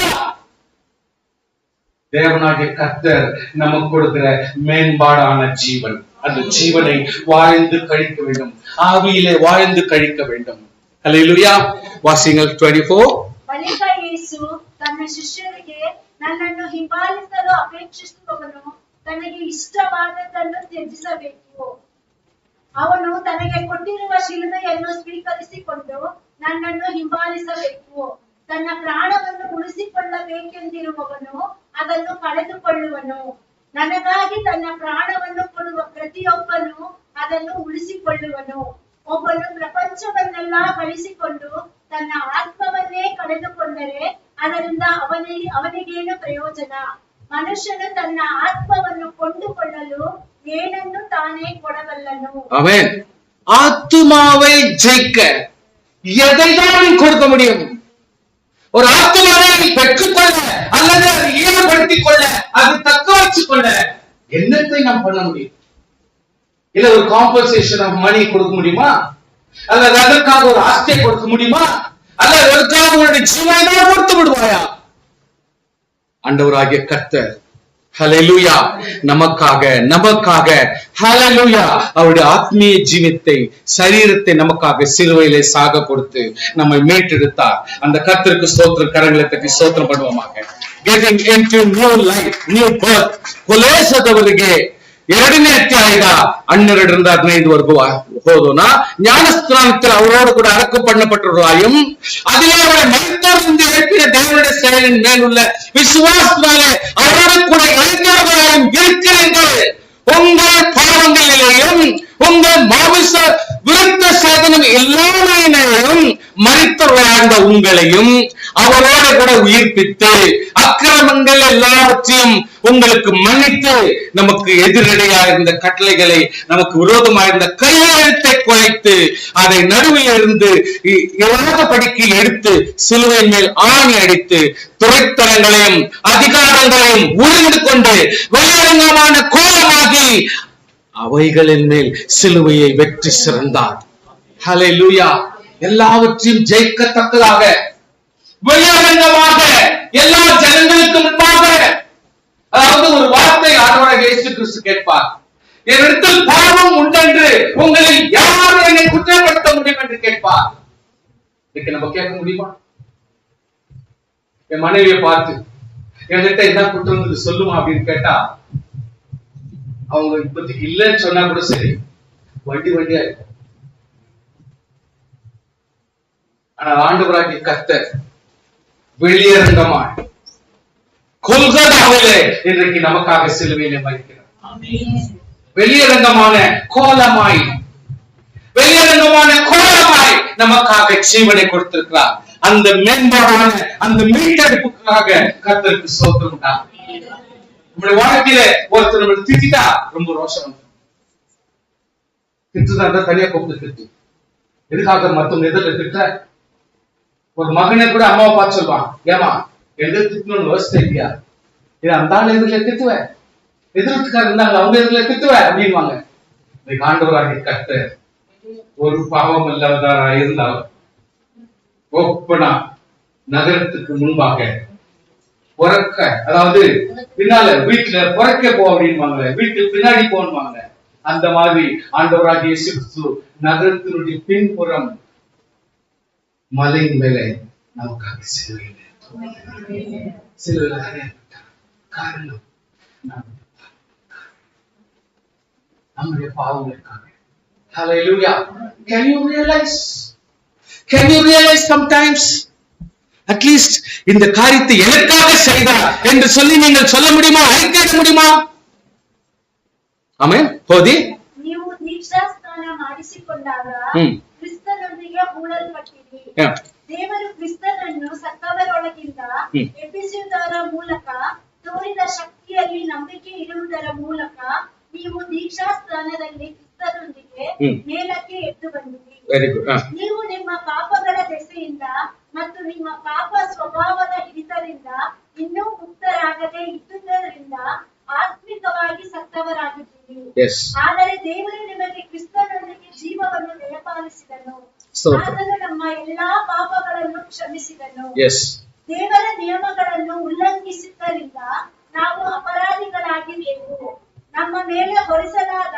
தேவனாகிய கர்த்தர் நமக்கு கொடுக்கிற மேம்பாடான ஜீவன். அந்த ஜீவனை வாழ்ந்து கழிக்க வேண்டும், ஆவியிலே வாழ்ந்து கழிக்க வேண்டும். அல்லேலூயா. வாசிங்கள் 24. ಬಳಿಕ ಯೇಸು ತನ್ನ ಶಿಷ್ಯರಿಗೆ, ನನ್ನನ್ನು ಹಿಂಬಾಲಿಸಲು ಅಪೇಕ್ಷಿಸುವವನು ತನಗೆ ಇಷ್ಟವಾದದ್ದನ್ನು ತ್ಯಜಿಸಬೇಕು. ಅವನು ತನಗೆ ಕೊಟ್ಟಿರುವ ಶಿಲುಬೆಯನ್ನು ಸ್ವೀಕರಿಸಿಕೊಂಡು ನನ್ನನ್ನು ಹಿಂಬಾಲಿಸಬೇಕು. ತನ್ನ ಪ್ರಾಣವನ್ನು ಉಳಿಸಿಕೊಳ್ಳಬೇಕೆಂದಿರುವವನು ಅದನ್ನು ಕಳೆದುಕೊಳ್ಳುವನು. ನನಗಾಗಿ ತನ್ನ ಪ್ರಾಣವನ್ನು ಕೊಡುವ ಪ್ರತಿಯೊಬ್ಬನು ಅದನ್ನು ಉಳಿಸಿಕೊಳ್ಳುವನು. ಒಬ್ಬನು ಪ್ರಪಂಚವನ್ನೆಲ್ಲ ಗಳಿಸಿಕೊಂಡು ತನ್ನ ಆತ್ಮವನ್ನೇ ಕಳೆದುಕೊಂಡರೆ ಅದರಿಂದ ಅವನಿಗೇನು ಪ್ರಯೋಜನ? ಮನುಷ್ಯನು ತನ್ನ ಆತ್ಮವನ್ನು ಕೊಂಡುಕೊಳ್ಳಲು ಏನನ್ನು ತಾನೇ ಕೊಡಬಲ್ಲನು? ஆமென். ஆத்துமாவை ஜெயிக்க எதைதான் கொடுக்க முடியும்? ஒரு ஆத்துமாவை பெற்றுக்கொள்ள அல்லது அதை ஈடுபடுத்திக் கொள்ள, அது தக்க வச்சுக் கொள்ள என்னத்தை நாம் பண்ண முடியும்? இல்ல ஒரு காம்பன்சேஷன் ஆஃப் மணி கொடுக்க முடியுமா? அல்லது அதற்காக ஒரு ஆஸ்தியை கொடுக்க முடியுமா? அல்லது அதற்காக உன்னுடைய ஜீவனை தான் கொடுத்து விடுவாயா? ஆண்டவராகிய கர்த்தர் ஹல்லேலூயா நமக்காக ஹல்லேலூயா அவருடைய ஆத்மீய ஜீவத்தை, சரீரத்தை நமக்காக சிலுவையிலே சாக கொடுத்து நம்மை மீட்டெடுத்தார். அந்த கர்த்தருக்கு ஸ்தோத்திரம். கரங்களை தட்டி ஸ்தோத்திரம் பண்ணுவோமாக. Getting into new life, new birth. ಕೊಲೆಸದವರಿಗೆ 2ನೇ ಅಧ್ಯಾಯದ 12ರಿಂದ 15 ಹೋದೋಣ. ஞானஸ்நானத்தில் அவரோடு கூட அடக்கம் பண்ணப்பட்டவர்களாயும் அதிலே அவரை மரித்தோரிலிருந்து எழுப்பின தேவனுடைய செயலின் மேலுள்ள விசுவாசத்தினாலே அவரோடு கூட எழுந்தவர்களாயும் இருக்கிறீர்கள். உங்கள் பாவங்களிலேயும் உங்கள் மாமிச விருத்த சாதனம் எல்லாமையினையும் மரித்தவர்களாக உங்களையும் அவரோடு கூட உயிர்ப்பித்து அக்கிரமங்கள் எல்லாவற்றையும் உங்களுக்கு மன்னித்து நமக்கு எதிரடையாக இருந்த கட்டளைகளை, நமக்கு விரோதமாக இருந்த கையெழுத்தை குறைத்து அதை நடுவில் இருந்து படிக்கு எடுத்து சிலுவையின் மேல் ஆணி அடித்து துறைத்தனங்களையும் அதிகாரங்களையும் உறிந்து கொண்டு வெளியரங்கமான கோலமாகி அவைகளின் மேல் சிலுவையை வெற்றி சிறந்தார். ஹல்லேலூயா. எல்லாவற்றையும் ஜெயிக்கத்தக்கதாக வெளியரங்கமாக எல்லா ஜனங்களுக்கு முன்பாக, அதாவது ஒரு வார்த்தை ஆண்டவராகிய இயேசு கிறிஸ்து கேட்பார், என்னிடத்தில் பாவம் உண்டென்று உங்களில் யார் என்னை குற்றப்படுத்த முடியும் என்று கேட்பார். இதுக்கு நம்ம கேட்க முடியுமா? என் மனைவியை பார்த்து என்கிட்ட என்ன குற்றம் சொல்லுமா அப்படின்னு கேட்டா, அவங்க இப்போதைக்கு இல்லைன்னு சொன்னா கூட சரி, வண்டியா இருக்கும். ஆனால் ஆண்டவராகிய கர்த்தர் வெளியரங்கமாய் கொல்கத்தாவிலே இன்றைக்கு நமக்காக சிலுவையிலே மரிக்கிறார். வெளியரங்கமான கோலமாய் நமக்காக ஜீவனை கொடுத்திருக்கிறார். அந்த மேம்பாடான அந்த மீட்டெடுப்புக்காக கர்த்தருக்கு ஸ்தோத்திரம் உண்டாகும். நம்முடைய வாழ்க்கையில ஒருத்தர் நம்ம திட்டா ரொம்ப ரோஷம் திட்டுதான் தனியா கூப்பிட்டு திட்டு. எதுக்காக மத்தவங்க எதிரில் திட்ட? ஒரு மகனை கூட அம்மாவை பார்த்து சொல்லுவான், ஏமா எதிர திட்டணும்னு யோசித்த இல்லையா? இது அந்த ஆள் எதிரில திட்டுவேன், எதிர்த்துக்காரர் இருந்தாங்க அவங்க எதிரில திட்டுவேன் அப்படின்வாங்க. இன்னைக்கு ஆண்டவராகிய கர்த்தர் ஒரு பாவம் இல்லாதவரா இருந்தால் ஓப்பனா நகரத்துக்கு முன்பாக புறக்க, அதாவது பின்னால வீட்டுல புறக்க போ அப்படின்வாங்க, வீட்டுக்கு பின்னாடி போன்வாங்க. அந்த மாதிரி ஆண்டவராகிய இயேசு கிறிஸ்து நகரத்தினுடைய பின்புறம் மலையின் மேலே நமக்காக சிலுவையிலே காரணம் நம்முடைய பாவங்களுக்காக. Hallelujah. Can you realize sometimes at least இந்த காரியத்தை எனக்காக செய்தார் என்று சொல்லி நீங்கள் சொல்ல முடியுமா? அறிக்கையிட முடியுமா? ஆமென். போதி ನೀವು ದೀಕ್ಷಾಸ್ನಾನ ಮಾಡಿಸಿಕೊಂಡಾಗ ಕ್ರಿಸ್ತನೊಂದಿಗೆ ಹೂಳಲ್ಪಟ್ಟಿರಿ. ದೇವರು ಕ್ರಿಸ್ತನನ್ನು ಸತ್ತವರೊಳಗಿಂದ ಎಬ್ಬಿಸುವುದರ ಮೂಲಕ ತೋರಿದ ಶಕ್ತಿಯಲ್ಲಿ ನಂಬಿಕೆ ಇಡುವುದರ ಮೂಲಕ ನೀವು ದೀಕ್ಷಾಸ್ನಾನದಲ್ಲಿ ಕ್ರಿಸ್ತನೊಂದಿಗೆ ಮೇಲಕ್ಕೆ ಎದ್ದು ಬಂದಿರಿ. ನೀವು ನಿಮ್ಮ ಪಾಪಗಳ ದೆಸೆಯಿಂದ ಮತ್ತು ನಿಮ್ಮ ಪಾಪ ಸ್ವಭಾವದ ಹಿಡಿತದಿಂದ ಇನ್ನೂ ಮುಕ್ತರಾಗದೆ ಇದ್ದುದರಿಂದ ಆತ್ಮಿಕವಾಗಿ ಸತ್ತವರಾಗಿದ್ದೀರಿ. ಆದರೆ ದೇವರು ನಿಮಗೆ ಕ್ರಿಸ್ತನೊಂದಿಗೆ ಜೀವವನ್ನು ದಯಪಾಲಿಸಿದನು. ಆತನು ನಮ್ಮ ಎಲ್ಲಾ ಪಾಪಗಳನ್ನು ಕ್ಷಮಿಸಿದನು. ದೇವರ ನಿಯಮಗಳನ್ನು ಉಲ್ಲಂಘಿಸಿದ್ದರಿಂದ ನಾವು ಅಪರಾಧಿಗಳಾಗಿದ್ದೆವು. ನಮ್ಮ ಮೇಲೆ ಹೊರಿಸಲಾದ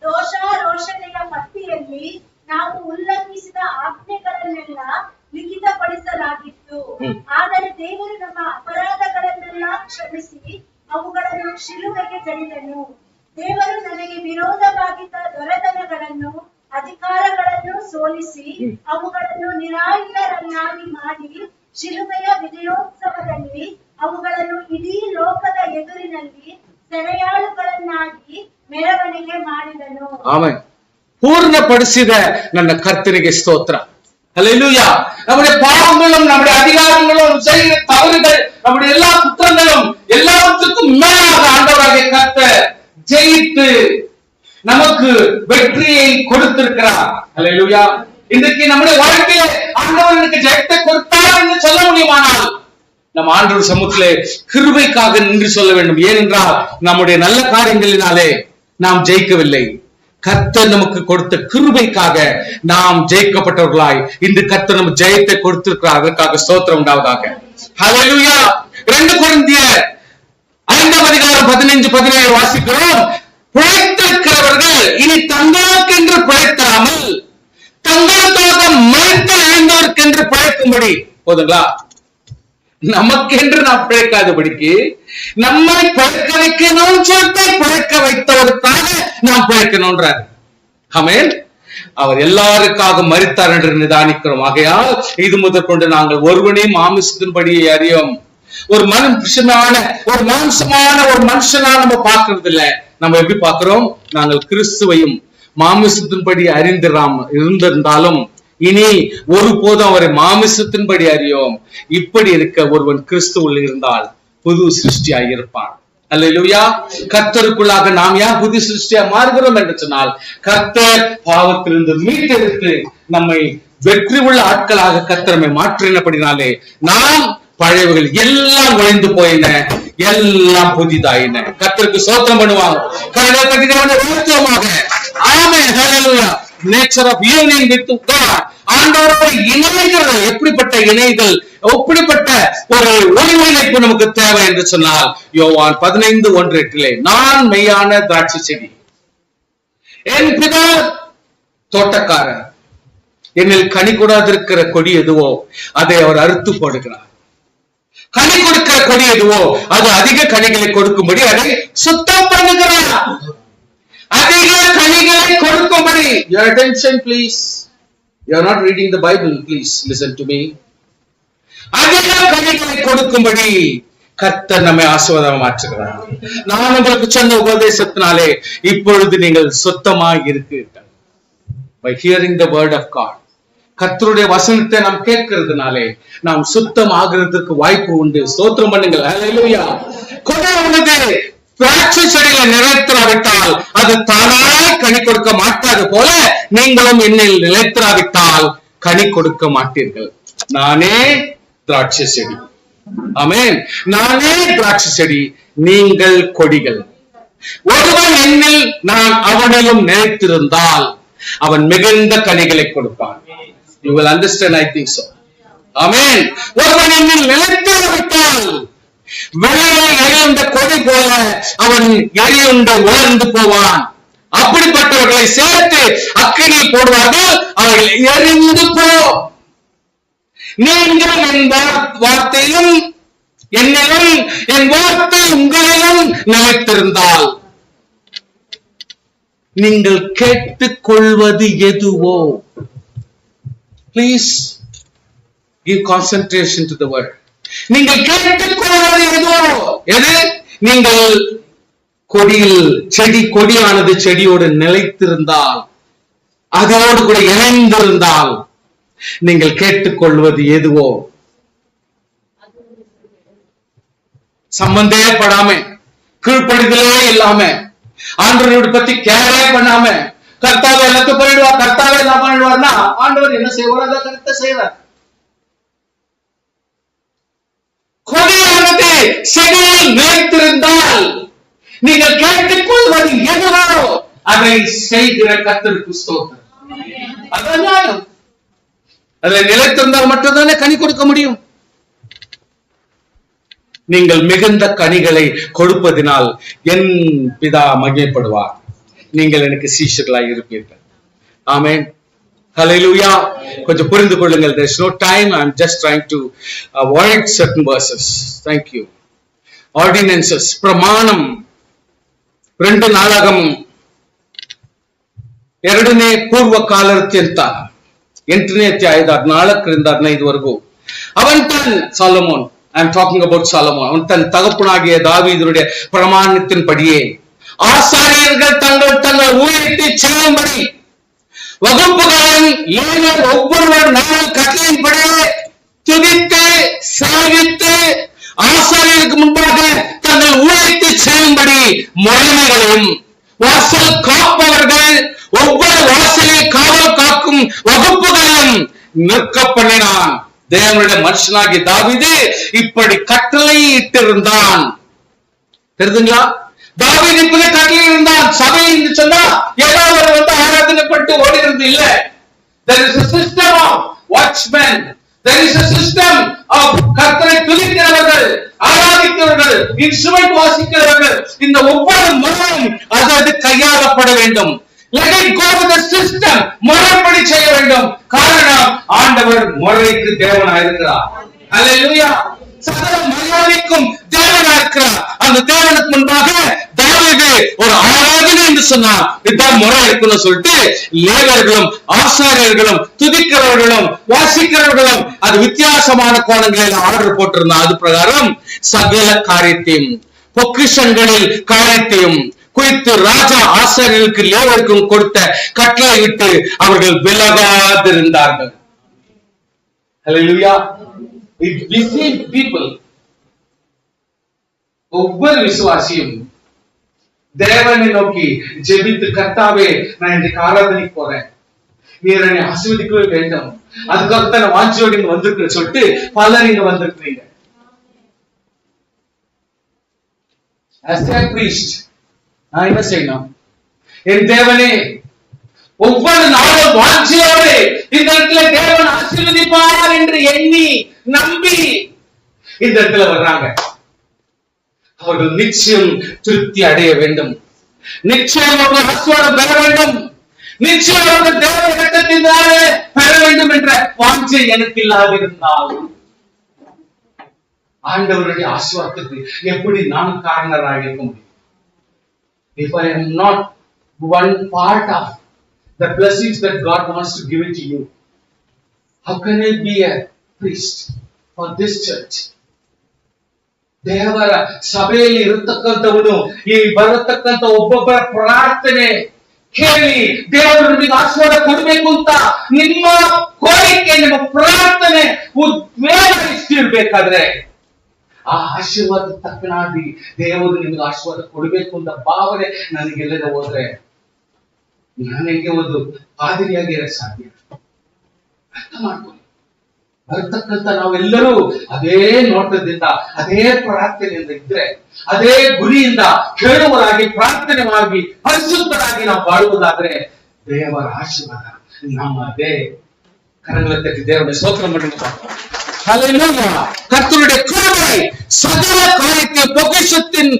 ದೋಷಾರೋಷಣೆಯ ಪಟ್ಟಿಯಲ್ಲಿ ನಾವು ಉಲ್ಲಂಘಿಸಿದ ಆಜ್ಞೆಗಳನ್ನೆಲ್ಲ ಲಿಖಿತಪಡಿಸಲಾಗಿತ್ತು. ಆದರೆ ದೇವರು ನಮ್ಮ ಅಪರಾಧಗಳನ್ನೆಲ್ಲ ಕ್ಷಮಿಸಿ ಅವುಗಳನ್ನು ಶಿಲುಬೆಗೆ ಜಡಿದನು. ದೇವರು ನನಗೆ ವಿರೋಧವಾಗಿದ್ದ ದೊರೆತನಗಳನ್ನು ಅಧಿಕಾರಗಳನ್ನು ಸೋಲಿಸಿ ಅವುಗಳನ್ನು ನಿರಾಯುಧರನ್ನಾಗಿ ಮಾಡಿ ಶಿಲುಬೆಯ ವಿಜಯೋತ್ಸವದಲ್ಲಿ ಅವುಗಳನ್ನು ಇಡೀ ಲೋಕದ ಎದುರಿನಲ್ಲಿ ಸೆರೆಯಾಳುಗಳನ್ನಾಗಿ ಮೆರವಣಿಗೆ ಮಾಡಿದನು. ಆಮೆನ್. பூர்ணப்படுத்திட ನನ್ನ கர்த்தருக்கு ஸ்தோத்திரம். ஹல்லேலூயா. நம்முடைய பாவங்களும் நம்முடைய அதிகாரங்களும் செய்த தவறுகள் நம்முடைய எல்லா குற்றங்களும் எல்லாவற்றுக்கும் மேலாக ஆண்டவராகிய கர்த்தர் ஜெயித்து நமக்கு வெற்றியை கொடுத்திருக்கிறார். ஹல்லேலூயா. இன்றைக்கு நம்முடைய வாழ்க்கையில ஆண்டவருக்கு ஜெயத்தை கொடுத்தார் என்று சொல்ல முடியுமானால் நம்ம ஆண்டவர் சமூகத்திலே கிருபைக்காக நின்று சொல்ல வேண்டும். ஏனென்றால் நம்முடைய நல்ல காரியங்களினாலே நாம் ஜெயிக்கவில்லை, கர்த்தர் நமக்கு கொடுத்த கிருபைக்காக நாம் ஜெயிக்கப்பட்டவர்களாய் இன்று கர்த்தர் நம்ம ஜெயத்தை கொடுத்திருக்கிறார். அதற்காக ஸ்தோத்திரம் உண்டாவதாக. ஹல்லேலூயா. 2 கொரிந்தியர் 5:15-17 வாசிக்கிறோம். பிழைத்திருக்கிறவர்கள் இனி தங்களுக்கென்று பிழைக்காமல் தங்களுக்காக மரித்து எழுந்தோருக்கென்று பிழைக்கும்படி. போதுங்களா? நமக்கென்று நாம் பிழைக்காதபடிக்கு நம்மை பிழைக்க வைக்கணும் சொல்லிட்டு பிழைக்க வைத்தவருக்காக நாம் பிழைக்கணும்ன்றார். ஆமென். அவர் எல்லாருக்காக மரித்தார் என்று நிதானிக்கிறோம். ஆகையால் இது முதற்கொண்டு நாங்கள் ஒருவனையும் மாமிசத்தின்படியே அறியோம். ஒரு மாம்சமான ஒரு மனுஷனா நம்ம பார்க்கறது இல்ல. நம்ம எப்படி பார்க்கிறோம்? நாங்கள் கிறிஸ்துவையும் மாமிசத்தின்படி இருந்திருந்தாலும் இனி ஒருபோதும் அவரை மாமிசத்தின்படி அறியோம். இப்படி இருக்க ஒருவன் கிறிஸ்துவில் இருந்தால் புது சிருஷ்டியாய் இருப்பான். அல்லேலூயா. கர்த்தருக்குள்ளாக நாம் யார் புது சிருஷ்டியா மாறுகிறோம் என்று சொன்னால் கர்த்தர் பாவத்திலிருந்து மீட்டெடுத்து நம்மை வெற்றி உள்ள ஆட்களாக கர்த்தரை மாற்றினபடினாலே நாம் பழையவர்கள் எல்லாம் ஒழிந்து போயின, எல்லாம் புதிதாயின. கர்த்தருக்கு ஸ்தோத்திரம் பண்ணுவாங்க. Nature of union with God. ஆண்டவரோடு இணைகிறது. எப்படிப்பட்ட இணைகள், எப்படிப்பட்ட ஒரு ஒருங்கிணைப்பு நமக்கு தேவை என்று சொன்னால் யோவான் 15:1 நான் மெய்யான திராட்சை செடி, என் பிதா தோட்டக்காரர், என்னில் கனி கூடாதிருக்கிற கொடி எதுவோ அதை அவர் அறுத்து போடுகிறார். கனி கொடுக்கிற கொடி எதுவோ அது அதிக கனிகளை கொடுக்கும்படி அதை சுத்தம் பண்ணுகிறார். அதிக கனிகளை கொடுக்கும்படி. Your attention please. You are not reading the Bible. Please listen to me. அதிக கனிகளை கொடுக்கும்படி கர்த்தர் நம்மை ஆசீர்வாதமாக மாற்றுகிறார். நான் உங்களுக்கு சொன்ன உபதேசத்தினாலே இப்பொழுது நீங்கள் சுத்தமாக இருக்கிறீர்கள். By hearing the word of God. கர்த்தருடைய வசனத்தை நாம் கேட்கிறதுனாலே நாம் சுத்தம் ஆகிறதுக்கு வாய்ப்பு உண்டு. ஸ்தோத்திரம் பண்ணுங்கள். ஹல்லேலூயா. கொடை உள்ளது. திராட்சை செடியை நிலைத்திராவிட்டால் அது தானாய் கனி கொடுக்க மாட்டாது போல நீங்களும் என்னில் நிலைத்திராவிட்டால் கனி கொடுக்க மாட்டீர்கள். நானே திராட்சை செடி. ஆமென். நானே திராட்சை செடி, நீங்கள் கொடிகள். ஒருவன் என்னில் நான் அவனிலும் நிலைத்திருந்தால் அவன் மிகுந்த கனிகளை கொடுப்பான். You will understand, I think so. Amen. ஒருவன் என்னில் நிலைத்திராவிட்டால் வெளியில் எரியுண்ட கொடி போல அவன் எரியுண்ட உலர்ந்து போவான். அப்படிப்பட்டவர்களை சேர்த்து அக்கினியில் போடுவார்கள், அவர்கள் எரிந்து போ. நீங்கள் என் வார்த்தையும் என்னிலும் என் வார்த்தை உங்களிலும் நிலைத்திருந்தால் நீங்கள் கேட்டுக்கொள்வது எதுவோ. Please give concentration to the word. நீங்கள் கேட்டுக்கொள்வது எதுவோ. எது? நீங்கள் கொடியில் கொடியானது செடியோடு நிலைத்திருந்தால், அதோடு கூட இணைந்திருந்தால் நீங்கள் கேட்டுக்கொள்வது எதுவோ. சம்பந்தே படாம, கீழ்ப்படுதலே இல்லாம, ஆண்டவரோட பத்தி கேரே பண்ணாம, கர்த்தாவே எல்லாத்தையும் பண்ணிடுவார், கர்த்தாவே எல்லாம் பண்ணிடுவார்னா ஆண்டவர் என்ன செய்வார்? அதை கருத்தை செய்வார். கொடியானது செடியில் நிலைத்திருந்தால் நீங்கள் கேட்டுக்கொள்வது எதுவோ அதை செய்கிற கர்த்தருக்கு ஸ்தோத்திரம். அதான் நியாயம். அதில் நிலைத்திருந்தால் மட்டும்தானே கனி கொடுக்க முடியும். நீங்கள் மிகுந்த கனிகளை கொடுப்பதினால் என் பிதா மகிமைப்படுவார். நீங்கள் எனக்கு சீஷர்களாய் இருப்பீர்கள். ஆமென். ஹல்லேலூயா. கொஞ்சம் புரிந்து கொள்ளுங்கள். there is no time. I am just trying to avoid certain verses. Thank you. Ordinances, ಪ್ರಮಾಣಂ 2 ನಾಳಾಗಮಂ 2ನೇ ಪೂರ್ವ ಕಾಲಾತ್ಯಂತ 8ನೇ ಅಧ್ಯಾಯದ 14ರಿಂದ 15 அவன் தன் Solomon, I am talking about Solomon, அவன் தன் தகப்பனாகிய தாவீதுடைய பிரமாணத்தின்படியே ஆசாரியர்கள் தங்கள் ஊழியத்தை செய்யும்படி வகுப்புகளின் லேவியர் ஒவ்வொருவர் நாள் கட்டளையின்படியே துதித்து சேவித்து ஆசாரியருக்கு முன்பாக தங்கள் ஊழியத்தை செய்யும்படி முறைமைகளையும் வாசல் காப்பவர்கள் ஒவ்வொரு வாசலை காவல் காக்கும் வகுப்புகளையும் நிற்க பண்ணினான். தேவனுடைய மனுஷனாகிய தாவீது இப்படி கட்டளை இட்டிருந்தான். தெரியுதுங்களா? தாவீது இப்பவே கட்டளை இருந்தான். சபை என்று சொன்னா ஏதாவது வந்து ஆராதனை பண்ணிட்டு ஓடுகிறது இல்ல. There is a system of watchmen. There is a system of கர்த்தரை துதிக்கிறவர்கள், ஆராதிக்கிறவர்கள், இன்ஸ்ட்ருமெண்ட் வாசிக்கிறவர்கள். இந்த ஒவ்வொரு முறையும் அது கையாளப்பட வேண்டும். Let it go with the system. முறைப்படி செய்ய வேண்டும். காரணம், ஆண்டவர் முறைக்கு தேவனாய் இருக்கிறார். ஹல்லேலூயா. சகல மரியாதைக்கும் தேவனாய் இருக்கிறார். அந்த தேவனுக்கு முன்பாக தாவீது ஒரு ஆராதனை என்று சொன்னார். இதுதான் முறை இருக்குன்னு சொல்லிட்டு லேவியர்களும் ஆசாரியர்களும் துதிக்கிறவர்களும் வாசிக்கிறவர்களும் அது வித்தியாசமான கோணங்களில் ஆர்டர் போட்டிருந்தார். அது பிரகாரம் சகல காரியத்தையும் பொக்கிஷங்களில் காரியத்தையும் குறித்து ராஜா ஆசாரியர்களுக்கு லேவியருக்கும் கொடுத்த கட்டளை விட்டு அவர்கள் விலகாதிருந்தார்கள். ஹல்லேலூயா. We see people, ஒவ்வொரு விசுவாசியும் தேவனை நோக்கி ஜெபித்து, கர்த்தாவே நான் இன்றைக்கு ஆராதனைக்கு போறேன், நீர் என்னை ஆசீர்வதிக்கவே வேண்டும், அதுக்காகத்தான் நான் வாஞ்சியோடு இங்க வந்திருக்கிறேன் சொல்லிட்டு பலர் இங்க வந்திருக்கிறீங்க. As a priest, நான் என்ன செய்யணும்? என் தேவனே, ஒவ்வொரு நாளும் வாஞ்சியோடு இந்த இடத்துல தேவன் ஆசீர்வதிப்பார் என்று எண்ணி நம்பி இந்த இடத்துல வர்றாங்க. அவர்கள் நிச்சயம் திருப்தி அடைய வேண்டும், நிச்சயம் அவர்கள் ஆசீர்வாதம் பெற வேண்டும், நிச்சயம் அவர்கள் தேவ இரக்கத்தினாலே பெற வேண்டும் என்ற வாஞ்சை எனக்கு இல்லாதிருந்தால் ஆண்டவருடைய ஆசீர்வாதத்துக்கு எப்படி நான் காரணராக இருக்க முடியும்? If I am not one part of the blessings that God wants to give it to you, how can I be a priest for this church? ದೇವರ ಸಭೆಯಲ್ಲಿ ಇರತಕ್ಕಂಥವನು ಈ ಬರತಕ್ಕಂಥ ಒಬ್ಬೊಬ್ಬರ ಪ್ರಾರ್ಥನೆ ಕೇಳಿ ದೇವರು ನಿಮಗೆ ಆಶೀರ್ವಾದ ಕೊಡಬೇಕು ಅಂತ ನಿಮ್ಮ ಕೋರಿಕೆ, ನಿಮ್ಮ ಪ್ರಾರ್ಥನೆ ಉದ್ವೇಗವಿರ್ಬೇಕಾದ್ರೆ ಆ ಆಶೀರ್ವಾದ ತಕ್ಕನಾಗಿ ದೇವರು ನಿಮಗೆ ಆಶೀರ್ವಾದ ಕೊಡಬೇಕು ಅಂತ ಭಾವನೆ ನನಗೆಲ್ಲದೆ ಹೋದ್ರೆ ನನಗೆ ಒಂದು ಪಾದರಿಯಾಗಿ ಇರಕ್ಕೆ ಸಾಧ್ಯ? ಅರ್ಥ ಮಾಡ್ಕೊಳ್ಳಿ. ಬರ್ತಕ್ಕಂಥ ನಾವೆಲ್ಲರೂ ಅದೇ ನೋಟದಿಂದ, ಅದೇ ಪ್ರಾರ್ಥನೆಯಿಂದ ಇದ್ರೆ, ಅದೇ ಗುರಿಯಿಂದ ಕೇಳುವರಾಗಿ, ಪ್ರಾರ್ಥನೆಯಾಗಿ, ಪರಿಶುದ್ಧರಾಗಿ ನಾವು ಬಾಳುವುದಾದ್ರೆ ದೇವರ ಆಶೀರ್ವಾದ ನಮ್ಮದೇ. கரங்களை தட்டி தேவனை ஸ்தோத்திரம் பண்ணுங்க. ஹல்லேலூயா. கர்த்தருடைய கிருபை சகல காரியத்தையும் பொக்கிஷத்தின்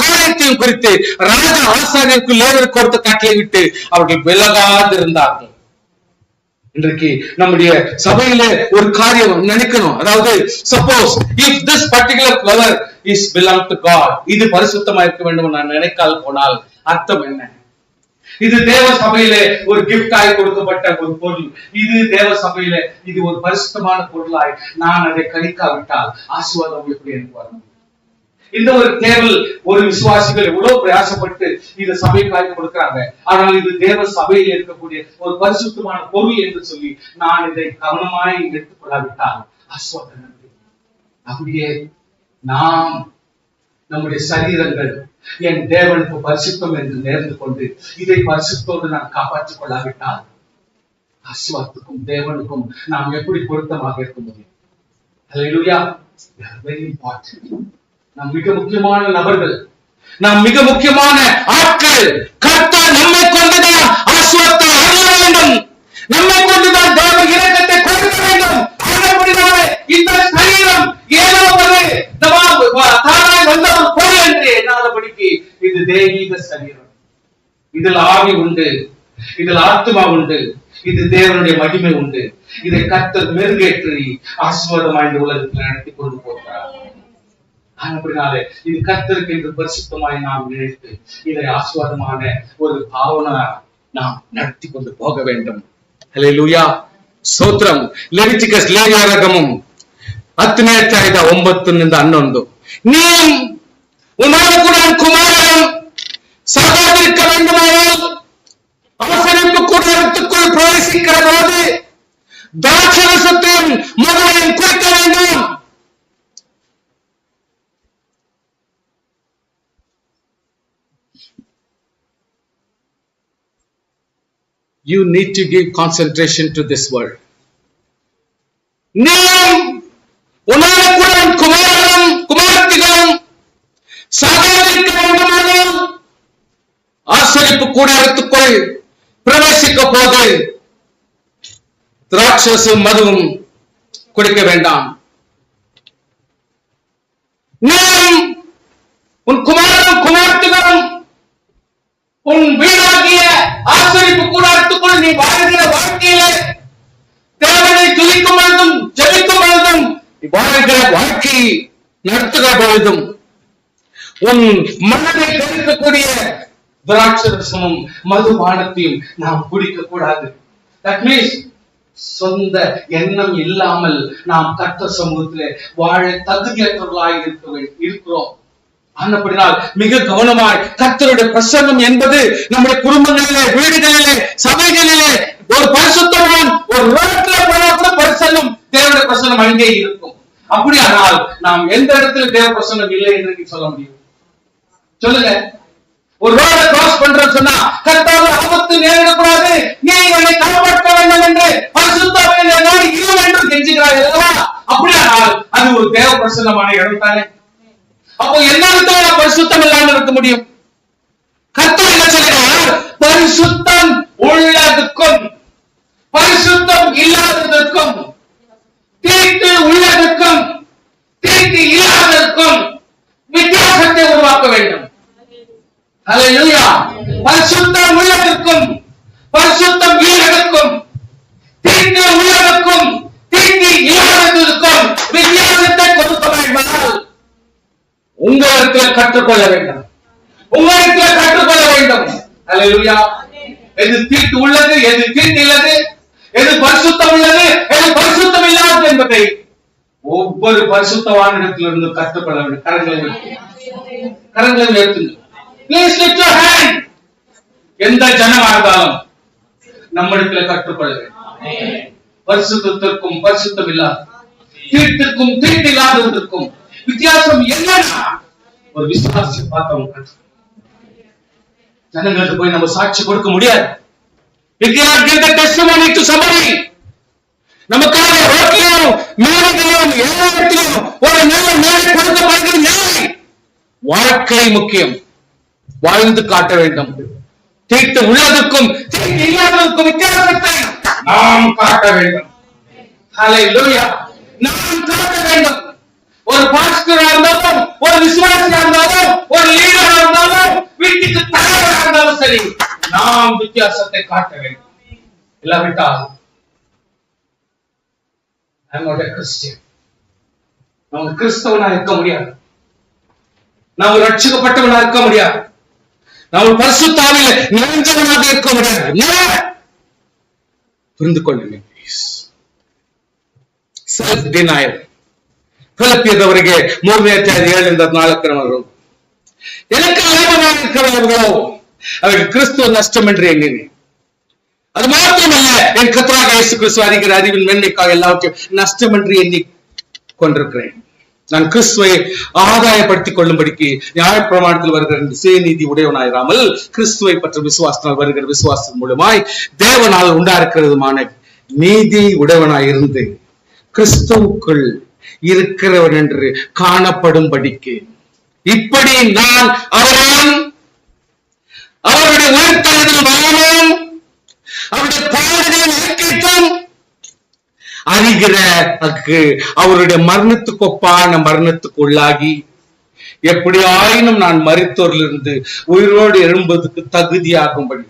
காரியத்தையும் குறித்து ராஜா ஆசாரியருக்கு லேவியருக்கு கொடுத்த கட்டளை விட்டு அவர்கள் விலகாதிருந்தார்கள். இன்றைக்கு நம்முடைய சபையில ஒரு காரியம் நினைக்கணும். அதாவது suppose if this particular flower is belong to God, இது பரிசுத்தமா இருக்க வேண்டும் நான் நினைக்கால் போனால் அர்த்தம் என்ன? இது தேவ சபையிலே ஒரு கிஃப்ட் ஆகி கொடுக்கப்பட்ட ஒரு பொருள், இது தேவ சபையிலே இது ஒரு பரிசுத்தமான பொருளாய் நான் அதை கணிக்காவிட்டால் ஆசீர்வாதம் எப்படி எனக்கு வரும்? இந்த ஒரு டேபிள் ஒரு விசுவாசிகள் எவ்வளவு பிரயாசப்பட்டு இந்த சபைக்காக கொடுக்கிறாங்க, ஆனால் இது தேவ சபையில் இருக்கக்கூடிய ஒரு பரிசுத்தமான பொருள் என்று சொல்லி நான் இதை கவனமாய் எடுத்துக் கொள்ளாவிட்டால் ஆசீர்வாதம். அப்படியே நாம் நம்முடைய சரீரங்கள் என் தேவனுக்கு பரிசுத்தம் என்று நேர்ந்து கொண்டு இதை பரிசுத்தோடு நான் காப்பாற்றிக் கொள்ளாவிட்டால் ஆசீர்வாதத்துக்கும் தேவனுக்கும் நாம் எப்படி பொருத்தமாக இருக்க முடியும்? ஹல்லேலூயா. Very important. நாம் மிக முக்கியமான நபர்கள், நாம் மிக முக்கியமான ஆட்கள். கர்த்தர் நம்மை கொண்டுதான் ஆசீர்வாதத்தை அடைய வேண்டும், நம்மை கொண்டுதான் தேவ இரக்கத்தை கொடுக்க வேண்டும். ஆனபடினாலே இந்த சரீரம் ஏதோ ஒரு தானாய் வந்த ஒரு பொருள் என்று எண்ணாதபடிக்கு இது தெய்வீக சரீரம். இதில் ஆவி உண்டு, இதில் ஆத்மா உண்டு, இது தேவனுடைய மகிமை உண்டு. இதை கர்த்தர் மெருகேற்றி ஆசீர்வாதமாய் இந்த உலகத்தில் நடத்தி கொண்டு போகிறார். அப்படினாலே இது கர்த்தருக்கு என்று பரிசுத்தமாய் நாம் நினைத்து இதை ஆசீர்வாதமான ஒரு பாவனை நாம் நடத்தி கொண்டு போக வேண்டும். ஹல்லேலூயா. ಸ್ತೋತ್ರಂ. ಲೆವಿಟಿಕಸ್ ಲೇವಿಯರಾಗಮಂ 10ನೇ ಅಧ್ಯಾಯದ 9ರಿಂದ 11. நீ உன்னோடு கூட குமாரனும் சகோதரிக்க வேண்டுமானால் அவசரப்பு கூடாரத்துக்குள் பிரவேசிக்கிற போது திராட்சரசத்தையும் மதுவையும் குடிக்க வேண்டும். You need to give concentration to this word. நீ உன்னோடு கூட குமாரனும் குமாரத்திகளும் சகோதரிக்க வேண்டுமானால் கூடாரத்துக்குள் பிரவேசிக்க போது திராட்சரசும் மதுவும் குடிக்க வேண்டாம். நீயும் உன் குமாரனும் குமாரத்தினரும் உன் வீடாகிய ஆசரிப்பு கூடாரத்துக்குள் நீ வாழ்கிற வாழ்க்கையில தேவனை துதிக்கும் பொழுதும் ஜெபிக்கும் பொழுதும் வாழ்கிற வாழ்க்கையை நடத்துகிற பொழுதும் உன் மனதை கெடுக்கக்கூடிய திராட்சரசமும் மதுபானத்தையும் நாம் குடிக்க கூடாது. தட் மீன்ஸ் சொந்த எண்ணம் இல்லாமல் நாம் கர்த்தர் சமூகத்திலே வாழ தகுதியற்றவர்களாய் இருக்கிறோம். ஆனப்படினால் மிக கவனமாய் கர்த்தருடைய பிரசன்னம் என்பது நம்முடைய குடும்பங்களிலே, வீடுகளிலே, சபைகளிலே ஒரு பரிசுத்தவான் ஒரு ரோட்ல போனா கூட பிரசன்னம், தேவனுடைய பிரசன்னம் அங்கே இருக்கும். அப்படியானால் நாம் எந்த இடத்துல தேவ பிரசன்னம் இல்லை என்று சொல்ல முடியும்? சொல்லுங்க. ஒரு ரோட கிராஸ் பண்றோம் சொன்னா கர்த்தாவே ஆபத்து நேரிடக்கூடாது, நீ என்னை காப்பாற்ற வேண்டும் என்று பரிசுத்தவான் என்னோடு இரு என்று கெஞ்சுகிறார் அல்லவா? அப்படியானால் அது ஒரு தேவ பிரசன்னமான இடம் தானே. அப்போ என்ன பரிசுத்தம் இல்லாமல் இருக்க முடியும்? கர்த்தர் என்ன சொல்கிறார்? பரிசுத்தம் உள்ளதுக்கும் பரிசுத்தம் இல்லாததற்கும், தீட்டு உள்ளதற்கும் தீட்டு இல்லாததற்கும் வித்தியாசத்தை உருவாக்க வேண்டும். ஹல்லேலூயா. பரிசுத்தம் உள்ளதற்கும் பரிசுத்தம் இல்லாததற்கும், தீட்டு உள்ளதற்கும் தீட்டு இல்லாததற்கும் வித்தியாசத்தை கொடுக்க வேண்டும். உங்களிடத்தில் கற்றுக்கொள்ள வேண்டும், உங்களிடத்தில் கற்றுக்கொள்ள வேண்டும். ஹல்லேலூயா. எது தீட்டு உள்ளது, எது தீட்டு இல்லது, எது பரிசுத்தம் உள்ளது, எது பரிசுத்தம் இல்லாதது என்பதை ஒவ்வொரு பரிசுத்தவானிடத்திலிருந்து கற்றுக்கொள்ள வேண்டும். கரங்களை உயர்த்துங்கள். Please lift your hand. எந்த ஜனமா இருந்தாலும் நம்மிடத்துல கற்றுக்கொள்ள வேண்டும். பரிசுத்தத்திற்கும் பரிசுத்தம் இல்லாத, தீட்டிற்கும் தீட்டு இல்லாததற்கும் வித்தியாசம் என்னன்னா ஒரு விசுவாசி பார்த்தவங்க ஜனங்களுக்கு போய் நம்ம சாட்சி கொடுக்க முடியாது. We cannot give the testimony to somebody. நமக்காக ரோட்லையும் மேடைகளிலும் எல்லா இடத்திலும் ஒரு நல்ல மேடை கொடுக்கப்படுகிறது நிலை. வாழ்க்கை முக்கியம், வாழ்ந்து காட்ட வேண்டும். தீட்டு உள்ளதற்கும் தீட்டு இல்லாததற்கும் வித்தியாசத்தை நாம் காட்ட வேண்டும். ஹல்லேலூயா. நாம் காட்ட வேண்டும். ஒரு பாஸ்டரா இருந்தாலும், ஒரு விசுவாசியா இருந்தாலும், ஒரு லீடரா இருந்தாலும், வீட்டுக்கு தலைவரா இருந்தாலும் சரி, நாம் வித்தியாசத்தை காட்ட வேண்டும். இல்லாவிட்டால் I'm not a Christian. நாம் கிறிஸ்தவனா இருக்க முடியாது, நாம் ரட்சிக்கப்பட்டவனா இருக்க முடியாது, நாம் பரிசுத்த ஆவியிலே நிறைஞ்சவனாக இருக்க முடியாது. புரிந்து கொள்ளுங்கள். Self denial. பிலிப்பியದವರಿಗೆ 3ನೇ ಅಧ್ಯಾಯ 7-4 எனக்கு லாபமாக இருக்கிறவர்களோ அவர்கள் கிறிஸ்துவ நஷ்டம் என்று எண்ணினேன். அது மாத்திரமல்ல, என் கர்த்தராகிய இயேசு கிறிஸ்து அறிகிற அறிவின் மேன்மைக்காக எல்லாவற்றையும் நஷ்டம் என்று எண்ணி கொண்டிருக்கிறேன். நான் கிறிஸ்துவை ஆதாயப்படுத்திக் கொள்ளும்படிக்கு நியாயப்பிரமாணத்தில் வருகிற சுயநீதி உடையவனாயிராமல் கிறிஸ்துவை பற்றி விசுவாசத்தினால் வருகிற விசுவாசத்தின் மூலமாய் தேவனால் உண்டாயிருக்கிறதுமான நீதி உடையவனாய் இருந்து கிறிஸ்துவுக்குள் இருக்கிறவன் என்று காணப்படும்படிக்கு இப்படி நான் அவரையும் அவருடைய உயிர்த்தெழுதல் வல்லமையும் அவருடைய பாடுகளின் ஐக்கியத்தும் அறிகிற அவருடைய மரணத்துக்கு ஒப்பான மரணத்துக்கு உள்ளாகி எப்படி ஆயினும் நான் மரித்தோரிலிருந்து உயிரோடு எழும்புவதற்கு தகுதியாகும்படி.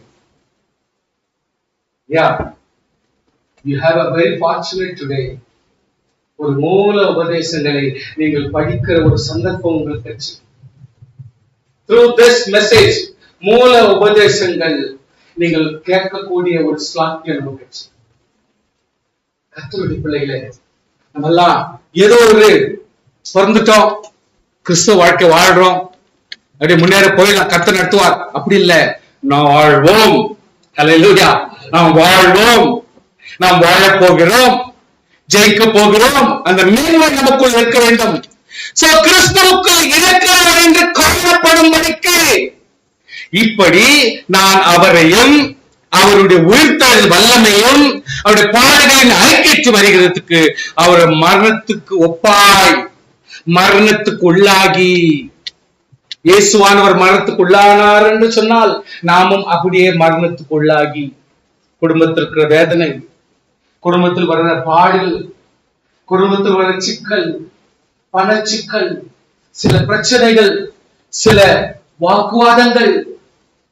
You have a very fortunate today. ஒரு மூல உபதேசங்களை நீங்கள் படிக்கிற ஒரு சந்தர்ப்பம் உங்களுக்கு. Through this message, மூல உபதேசங்கள் நீங்கள் கேட்கக்கூடிய ஒரு ஸ்லாக்கியம் நமக்கு. கர்த்தருடைய பிள்ளைகளே, நம்ம எல்லாம் ஏதோ ஒரு பிறந்துட்டோம், கிறிஸ்துவ வாழ்க்கை வாழ்றோம், அப்படியே முன்னேற போயிடலாம், கர்த்தர் நடத்துவார். அப்படி இல்ல, நாம் வாழ்வோம். ஹல்லேலூயா. நாம் வாழ்வோம், நாம் வாழ போகிறோம், ஜெயிக்க போகிறோம். அந்த மேன்மை நமக்குள் இருக்க வேண்டும். சோ கிறிஸ்துவுக்குள் இருக்கிறவர் என்று காணப்படும்படிக்கு இப்படி நான் அவரையும் அவருடைய உயிர்த்தெழுதல் வல்லமையும் அவருடைய பாடுகளின் ஐக்கியத்து வருகிறதுக்கு அவர் மரணத்துக்கு ஒப்பாய் மரணத்துக்கு உள்ளாகி இயேசுவானவர் மரணத்துக்குள்ளானார் என்று சொன்னால் நாமும் அப்படியே மரணத்துக்குள்ளாகி குடும்பத்தில் இருக்கிற வேதனை, குடும்பத்தில் வர்ற பாடுகள், குடும்பத்தில் வர்ற சிக்கல், பணச்சிக்கல், சில பிரச்சனைகள், சில வாக்குவாதங்கள்,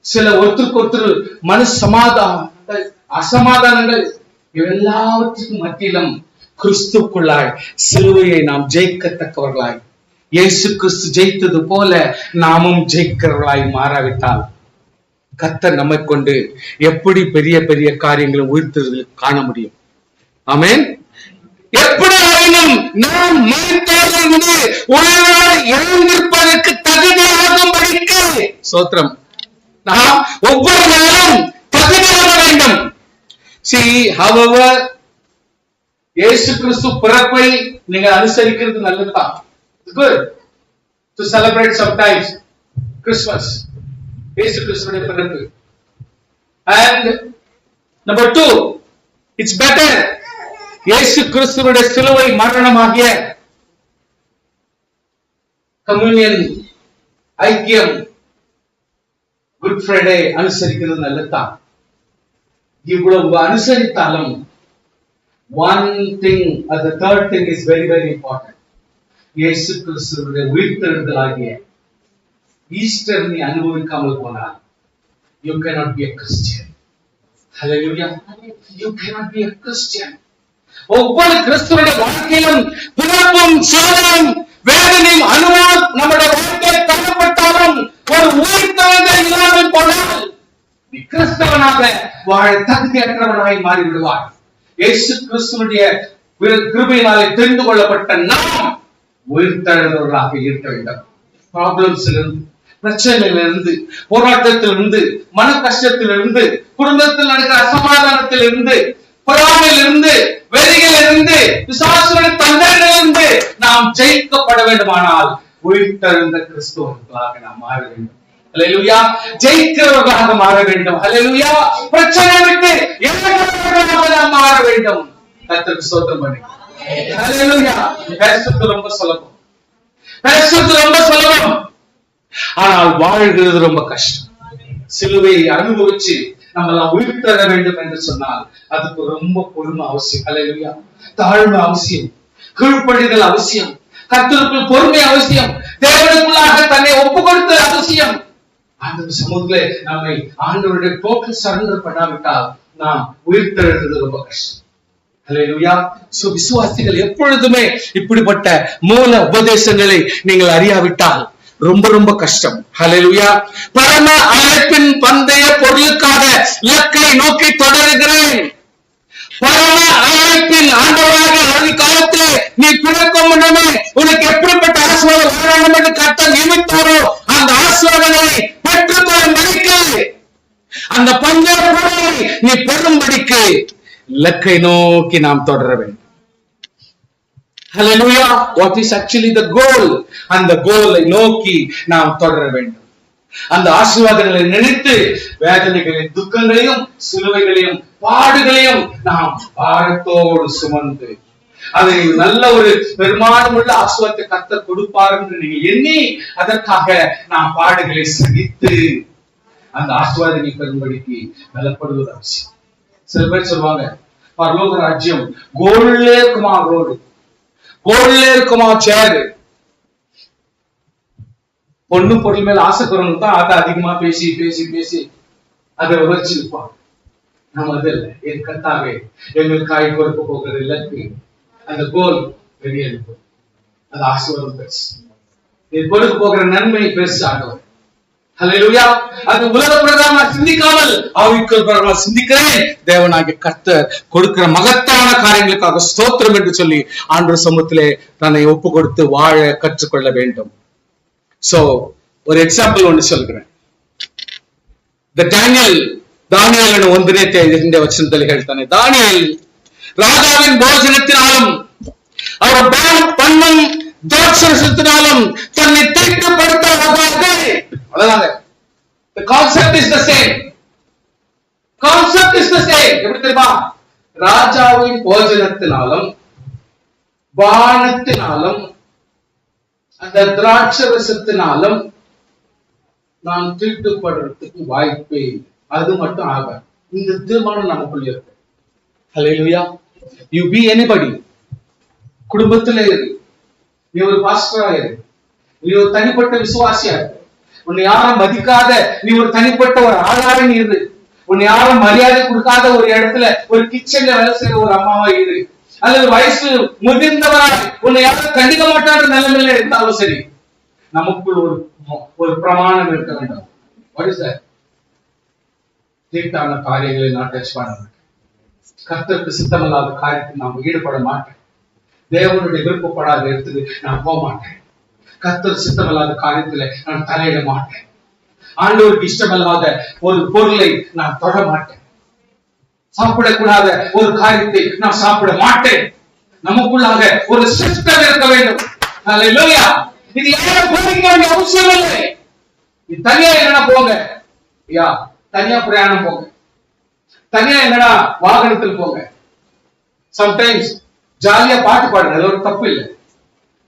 சில ஒருத்தருக்கு ஒருத்தர் மன சமாதானங்கள், அசமாதானங்கள், எல்லாவற்றுக்கும் மத்தியிலும் கிறிஸ்துக்குள்ளாய் சிலுவையை நாம் ஜெயிக்கத்தக்கவர்களாய், இயேசு கிறிஸ்து ஜெயித்தது போல நாமும் ஜெயிக்கிறவர்களாய் மாறாவிட்டால் கர்த்தர் நம்மை கொண்டு எப்படி பெரிய பெரிய காரியங்களை உயர்த்துறது காண முடியும். ஆமென். எப்படி ஆயினும் நாம் மரித்தோரிலிருந்து உயிரோடு எழுந்திருப்பதற்கு தகுதியாகும்படிக்கு ஸ்தோத்திரம். நாம் ஒவ்வொரு நாளும் தகுதியாக வேண்டும். See, however, இயேசு கிறிஸ்து பிறப்பை நீங்கள் அனுசரிக்கிறது நல்லதுதான். It's good to celebrate sometimes Christmas. இயேசு கிறிஸ்துவின் பிறப்பு. And number 2, it's better. இயேசு கிறிஸ்துவினுடைய சிலுவை மரணமாகிய கம்யூனியன் ஐக்கியம் குட் ஃப்ரைடே அனுசரிக்கிறது நல்லதுதான். இவ்வளவு அனுசரித்தாலும் one thing, the third thing is very very important. இயேசு கிறிஸ்துவினுடைய உயிர்த்தெழுதலாகிய ஈஸ்டர் நீ அனுபவிக்காமல் போனால் you cannot be a Christian. Hallelujah. You cannot be a Christian. ஒவ்வொரு கிறிஸ்துவனுடைய வாழ்க்கையிலும் பிறப்பும் சோதனையும் வேதனையும் அனுபவம் நம்முடைய வாழ்க்கையில் தரப்பட்டாலும் ஒரு உயிர்த்தெழுதல் இல்லாமல் போனால் நீ கிறிஸ்தவனாக வாழ தகுதியற்றவனாய் மாறிவிடுவார். இயேசு கிறிஸ்துவனுடைய கிருபையினாலே தெரிந்து கொள்ளப்பட்ட நாம் உயிர்த்தெழுந்தவர்களாக இருக்க வேண்டும். ப்ராப்ளம்ஸிலிருந்து, பிரச்சனையிலிருந்து, போராட்டத்திலிருந்து, மன கஷ்டத்திலிருந்து, குடும்பத்தில் நடக்கிற அசமாதானத்திலிருந்து, பொறாமையிலிருந்து, வெறிகளிலிருந்து, பிசாசுடைய தண்டனையிலிருந்து நாம் ஜெயிக்கப்பட வேண்டுமானால் உயிர்த்தெழுந்த கிறிஸ்துவர்களாக நாம் மாற வேண்டும். ஹல்லேலூயா. ஜெயிக்கிறவர்களாக மாற வேண்டும். ஹல்லேலூயா. பிரச்சனை விட்டு இறங்குறவர்களாக நாம் மாற வேண்டும். கர்த்தருக்கு ஸ்தோத்திரம் பண்ணுங்க. ஹல்லேலூயா. பேசுறது ரொம்ப சுலபம், பேசுறது ரொம்ப சுலபம், ஆனால் வாழ்கிறது ரொம்ப கஷ்டம். சிலுவையை அனுபவிச்சு நம்மள உயிர்த்தெழ வேண்டும் என்று சொன்னால் அதுக்கு ரொம்ப பொறுமை அவசியம். ஹல்லேலூயா. தாழ்மை அவசியம், கீழ்ப்படிதல் அவசியம், கர்த்தருக்குள் பொறுமை அவசியம், தேவனுக்குள்ளாக தன்னை ஒப்பு கொடுத்தல் அவசியம். ஆண்டவர் சமூகத்திலே நம்மை ஆண்டவருடைய டோட்டல் சரண்டர் பண்ணாவிட்டால் நாம் உயிர்த்தெழுறது ரொம்ப கஷ்டம். ஹல்லேலூயா. சோ விசுவாசிகள் எப்பொழுதுமே இப்படிப்பட்ட மூல உபதேசங்களை நீங்கள் அறியாவிட்டால் ரொம்ப ரொம்ப கஷ்டம். ஹல்லேலூயா. பரம அழைப்பின் பந்தய பொருளுக்காக இலக்கை நோக்கி தொடருகிறேன். பரம அழைப்பின் ஆண்டவராக காலத்திலே நீ பிறக்கும் முன்னமே உனக்கு எப்படிப்பட்ட ஆசீர்வாதம் வரணும் என்று கர்த்தர் நியமித்தாரோ அந்த ஆசீர்வாதங்களை பெற்றுக்கொள்ளும்படிக்கு, அந்த பந்தய பொருளை நீ பெறும்படிக்கு இலக்கை நோக்கி நாம் தொடர வேண்டும். Hallelujah. What is actually the goal? அந்த கோலை நோக்கி நாம் தொடர வேண்டும். அந்த ஆசீர்வாதங்களை நினைத்து வேதனைகளையும் துக்கங்களையும் சிலுவைகளையும் பாடுகளையும் நாம் பாரத்தோடு சுமந்து அதை நல்ல ஒரு பெருமானம் உள்ள ஆசீர்வாதத்தை கர்த்தர் கொடுப்பார் என்று நீங்கள் எண்ணி அதற்காக நாம் பாடுகளை சகித்து அந்த ஆசீர்வாதங்களை பெறும்படிக்கு பலப்படுவது அவசியம். சில பேர் சொல்லுவாங்க பரலோக ராஜ்யம் கோல்லே இருக்குமா, ரோடு கோல்லே இருக்குமா, சேரு. பொண்ணு பொருள் மேல ஆசைக்கிறவங்க தான் அதை அதிகமா பேசி பேசி பேசி அதை விவரிச்சு இருப்பாங்க. நம்ம அது இல்லை. என் கர்த்தாவே எங்களுக்காய் கொடுக்க போகிற இலக்கு அந்த கோல் வெளியே இருக்கும். அது ஆசீர்வாதம் பெருசு, நீ கொடுக்க போகிற நன்மை பெருசு. ஆண்டவர் ஹல்லேலூயா. அது உலக பிரகாரமா சிந்திக்காமல் ஆவிக்குரிய பிரகாரமா சிந்திக்கிறேன். தேவனாகிய கர்த்தர் கொடுக்கிற மகத்தான காரியங்களுக்காக ஸ்தோத்திரம் என்று சொல்லி ஆண்டவர் சமூகத்திலே தன்னை ஒப்பு கொடுத்து வாழ கற்றுக்கொள்ள வேண்டும். சோ ஒரு எக்ஸாம்பிள் ஒன்று சொல்கிறேன். தானியேல் ஒன்றினை இந்த வசனத்தில் ಹೇಳ್ತಾನೆ. தானியேல் ராஜாவின் போஜனத்தினாலும் அவர் பண்ணும் தோஷத்தினாலும் தன்னை தீட்டுப்படுத்தாதே. அதான் the concept is the same. Concept is the same. எப்படி தெரியுமா? ராஜாவின் போஜனத்தினாலும் பானத்தினாலும் அந்த திராட்சை ரசத்தினாலும் நான் தீட்டுப்படுறதுக்கு வாய்ப்பே இல்லை. அது மட்டும் ஆகாது. இந்த தீர்மானம் நமக்குள்ள இருக்கு. ஹல்லேலூயா. You be anybody. குடும்பத்துல இரு, நீ ஒரு பாஸ்டரா இரு, நீ ஒரு தனிப்பட்ட விசுவாசியா இரு, உன்னை யாரும் மதிக்காத நீ ஒரு தனிப்பட்ட ஒரு ஆளாக நீ இரு, உன்னை யாரும் மரியாதை கொடுக்காத ஒரு இடத்துல ஒரு கிச்சன்ல வேலை செய்யற ஒரு அம்மாவா இரு, அல்லது வயசு முதிர்ந்தவராய் உன்னை யாரும் கண்டிக்க மாட்டாத நிலைமையில இருந்தாலும் சரி, நமக்குள் ஒரு பிரமாணம் இருக்க வேண்டும். What is that? தீட்டான காரியங்களை நான் டச் பண்ண மாட்டேன். கர்த்தருக்கு சித்தமில்லாத காரியத்தில் நாம் ஈடுபட மாட்டேன். தேவனுடைய விருப்பப்படாத இடத்துக்கு நான் போக மாட்டேன். கர்த்தர் சித்தமில்லாத காரியத்துல நான் தலையிட மாட்டேன். ஆண்டவருக்கு இஷ்டமில்லாத ஒரு பொருளை நான் தொட மாட்டேன். சாப்பிடக்கூடாத ஒரு காரியத்தை நான் சாப்பிட மாட்டேன். நமக்குள்ளாக ஒரு சிஸ்டம் இருக்க வேண்டும். ஹல்லேலூயா. இது யாரும் போதிக்க வேண்டிய அவசியம் இல்லை. நீ தனியா என்னடா போங்க, யா தனியா பிரயாணம் போங்க, தனியா என்னடா வாகனத்தில் போங்க. சம்டைம்ஸ் ஜாலியா பாட்டு பாடுங்க, அது ஒரு தப்பு இல்லை.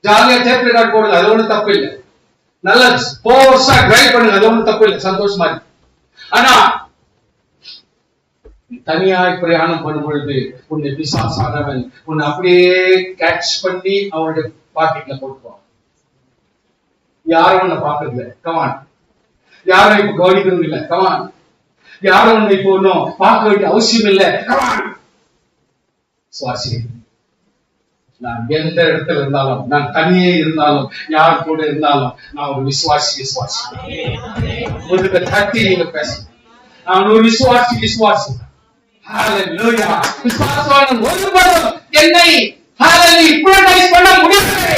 ஜாலியா டேப் ரெக்கார்ட் போடுங்க, அது ஒண்ணு தப்பு இல்லை. நல்ல போர்ஸா டிரைவ் பண்ணுங்க, அது ஒண்ணு தப்பு இல்லை, சந்தோஷமா இருக்கு. ஆனா தனியாய் பிரயாணம் பண்ணும் பொழுது உன்னை பிசாசானவன் உன்னை அப்படியே கேட்ச் பண்ணி அவனுடைய பாக்கெட்ல போட்டுப்பான். யாரும் உன்னை பாக்குறது இல்லை, கமான். யாரும் இப்ப கவனிக்கிறது இல்லை, கமான். யாரும் உன்னை இப்போ ஒன்னும் பார்க்க வேண்டிய அவசியம் இல்லை, கமான். சுவாசி. நான் எந்த இடத்துல இருந்தாலும், நான் தனியே இருந்தாலும், யார் கூட இருந்தாலும், நான் ஒரு விசுவாசி. உங்களுக்கு தட்டி நீங்க பேச, நான் ஒரு விசுவாசி. ஹalleluya. விசுவாசம் ஒருபோதும் என்னை இம்ப்ரவைஸ் பண்ண முடியாது.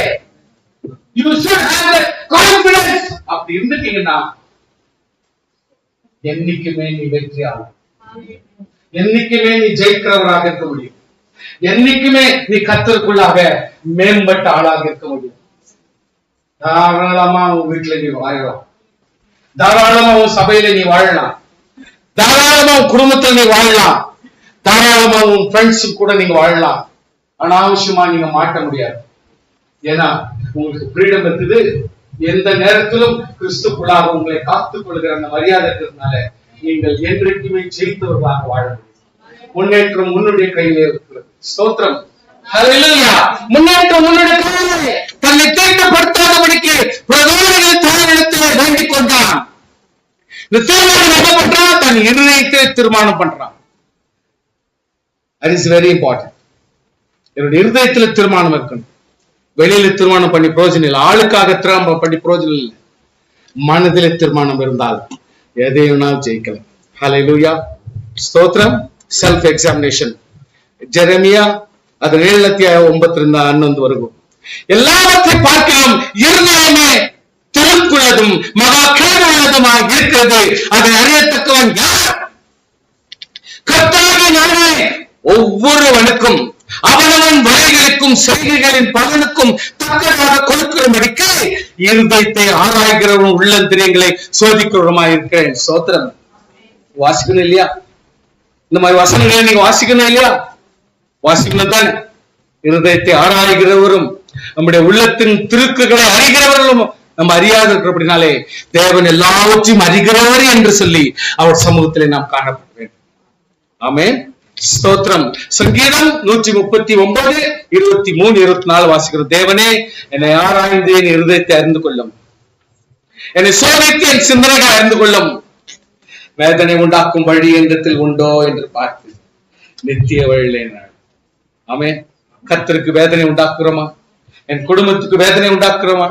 You should have that confidence. அப்படி இருந்துட்டீங்கன்னா என்னைக்குமே நீ வெற்றியாளர், என்னைக்குமே நீ ஜெயிக்கிறவராக இருக்க முடியும், என்னைக்குமே நீ கர்த்தருக்குள்ளாக மேம்பட்ட ஆளாக இருக்க முடியும். தாராளமா உன் வீட்டுல நீ வாழலாம், தாராளமா உன் சபையில நீ வாழலாம், தாராளமா உன் குடும்பத்தில் நீ வாழலாம், தாராளமா உன் ஃப்ரெண்ட்ஸ் கூட நீங்க வாழலாம். அனாவசியமா நீங்க மாட்ட முடியாது. ஏன்னா உங்களுக்கு ஃப்ரீடம் இருக்குது. எந்த நேரத்திலும் கிறிஸ்துக்குள்ளாக உங்களை காத்துக் கொள்கிற அந்த மரியாதை இருக்கிறதுனால நீங்கள் என்றைக்குமே ஜெயித்தவர்களாக வாழ முடியும். முன்னேற்றம் உன்னுடைய கையிலே இருக்கிறது. ஸ்தோத்திரம். ஹல்லேலூயா. முன்னேற்றம் உன்னுடைய கையிலே. தன்னை தீட்டுப்படுத்தாதபடிக்கு பிரதானிகள் தானிடத்திலே வேண்டிக் கொண்டான். இந்த தீர்மானம் என்ன பண்றான்? தன் இருதயத்தை தீர்மானம் பண்றான். That is very important. என்னுடைய இருதயத்துல தீர்மானம் இருக்கணும். வெளியில தீர்மானம் பண்ணி பிரயோஜனம் இல்லை, ஆளுக்காக திரும்ப பண்ணி பிரயோஜனம் இல்லை. மனதிலே தீர்மானம் இருந்தால் எதையும் ஜெயிக்கலாம். ஹல்லேலூயா. ஸ்தோத்திரம். Self examination. ஜெரமியா அது 7:9 வரைக்கும் எல்லாவற்றை பார்க்கலாம் இருதயமே திறக்குள்ளதும் மகா கேடுள்ளதுமாக இருக்கிறது, அதை அறியத்தக்கவன் யார்? கர்த்தராகிய நானே ஒவ்வொருவனுக்கும் அவனவன் வழிகளுக்கும் செய்கைகளின் பலனுக்கும் தக்கதாக கொடுக்கிறபடிக்கு இருதயத்தை ஆராய்கிறவன் உள்ளந்திரியங்களை சோதிக்கிறவருமாய் இருக்கிறேன். சோத்திரம். வாசிக்கணும் இல்லையா? இந்த மாதிரி வசனங்களை நீங்க வாசிக்கணும் இல்லையா? வாசிக்கணும் தானே. இருதயத்தை ஆராய்கிறவரும் நம்முடைய உள்ளத்தின் திருக்குகளை அறிகிறவர்களும் நம்ம அறியாது இருக்கிறபடினாலே தேவன் எல்லாவற்றையும் அறிகிறவர் என்று சொல்லி அவர் சமூகத்திலே நாம் காணப்பட வேண்டும். ஆமென். ஸ்தோத்திரம். சங்கீதம் 139 23 24 வாசிக்கிறோம். தேவனே என்னை ஆராய்ந்து என் இருதயத்தை அறிந்து கொள்ளும், என்னை சோதித்து என் சிந்தனைகளை அறிந்து கொள்ளும், வேதனை உண்டாக்கும் வழி என்னிடத்தில் உண்டோ என்று பார்த்து நித்திய வழியிலே நட. ஆமென். கர்த்தருக்கு வேதனை உண்டாக்குறோமா? என் குடும்பத்துக்கு வேதனை உண்டாக்குறோமா?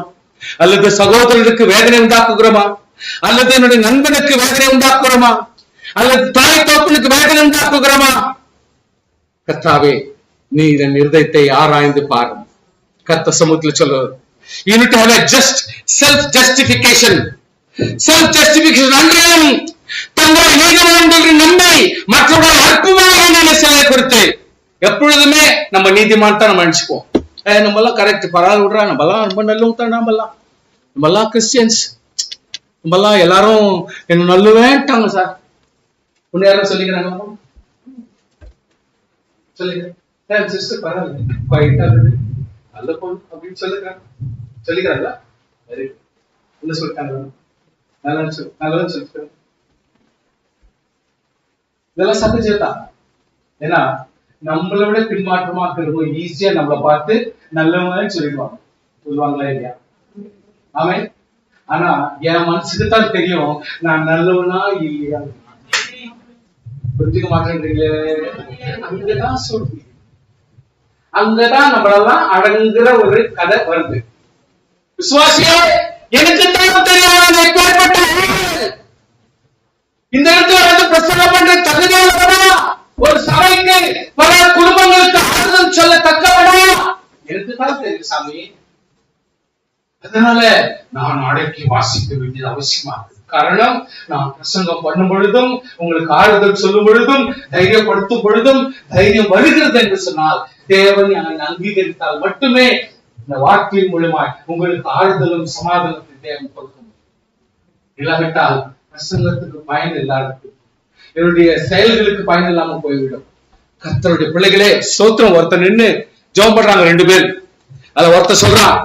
அல்லது சகோதரருக்கு வேதனை உண்டாக்குகிறோமா? அல்லது என்னுடைய நண்பனுக்கு வேதனை உண்டாக்குறோமா? அல்லது தாய் தோப்பனுக்கு வேதனை உண்டாக்குகிறோமா? கர்த்தாவே நீ இதன் இருதயத்தை ஆராய்ந்து பாரு. கர்த்தர் சமூகத்தில் சொல்லுவது, you need to have a just self justification. self justification அன்றையும் தங்களை நீதிமான் என்று நம்பி மற்றவர்கள் அற்புதமாக நிலை செய்ய கொடுத்து எப்பொழுதுமே நம்ம நீதிமான் தான் நம்ம நினைச்சுக்குவோம். நம்ம எல்லாம் கரெக்ட், பரவாயில்ல விடுறா, நம்ம எல்லாம் ரொம்ப நல்லவங்க தான், நம்ம எல்லாம் கிறிஸ்டியன்ஸ், நம்ம எல்லாம் எல்லாரும் என்ன நல்லவேன்ட்டாங்க சார். உன்னை யாரும் சொல்லிக்கிறாங்க? சொல்லுங்க சிஸ்டர், பரவாயில்ல குவைட்டா இருக்குது, நல்ல பொண்ணு அப்படின்னு சொல்லிக்கிறாங்களா? Very good. என்ன சொல்லிட்டாங்க? நல்லதுன்னு சொல்லிட்டு இதெல்லாம் சத்து சேத்தா. ஏன்னா நம்மளை விட பின்மாற்றமா இருக்கிறவங்க ஈஸியா நம்மளை பார்த்து நல்லவங்கன்னு சொல்லுவாங்களா இல்லையா? ஆமென். ஆனா என் மனசுக்கு தான் தெரியும் நான் நல்லவனா இல்லையா. புரிஞ்சுக்க மாட்டேன்றீங்களே. அங்கதான் சொல்லு, அங்கதான் நம்மளெல்லாம் அடங்குற ஒரு கதை வருது. விசுவாசியே, எனக்கு தான் தெரியும் எப்பேற்பட்ட இந்த இடத்துல வந்து பிரசங்கம் பண்ற தகுதியானவனா, ஒரு சபைக்கு பல குடும்பங்களுக்கு ஆறுதல் சொல்ல தக்கவனா எனக்கு தான் தெரியும் சாமி. அதனால நான் அடக்கி வாசிக்க வேண்டியது அவசியமா இருக்கு. காரணம், நான் பிரசங்கம் பண்ணும் பொழுதும் உங்களுக்கு ஆறுதல் சொல்லும் பொழுதும் தைரியப்படுத்தும் பொழுதும் தைரியம் வருகிறது என்று சொன்னால் தேவனை அங்கீகரித்தால் மட்டுமே இந்த வார்த்தையின் மூலமாய் உங்களுக்கு ஆறுதலும் சமாதானத்தை தேவன் கொடுக்க முடியும். இல்லாவிட்டால் பிரசங்கத்துக்கு பயன் இல்லாதது, என்னுடைய செயல்களுக்கு பயன் இல்லாம போய்விடும். கர்த்தருடைய பிள்ளைகளே, ஸ்தோத்திரம். ஒருத்தர் நின்று ஜெபம் பண்றாங்க, 2 பேர். அத ஒருத்தர் சொல்றான்,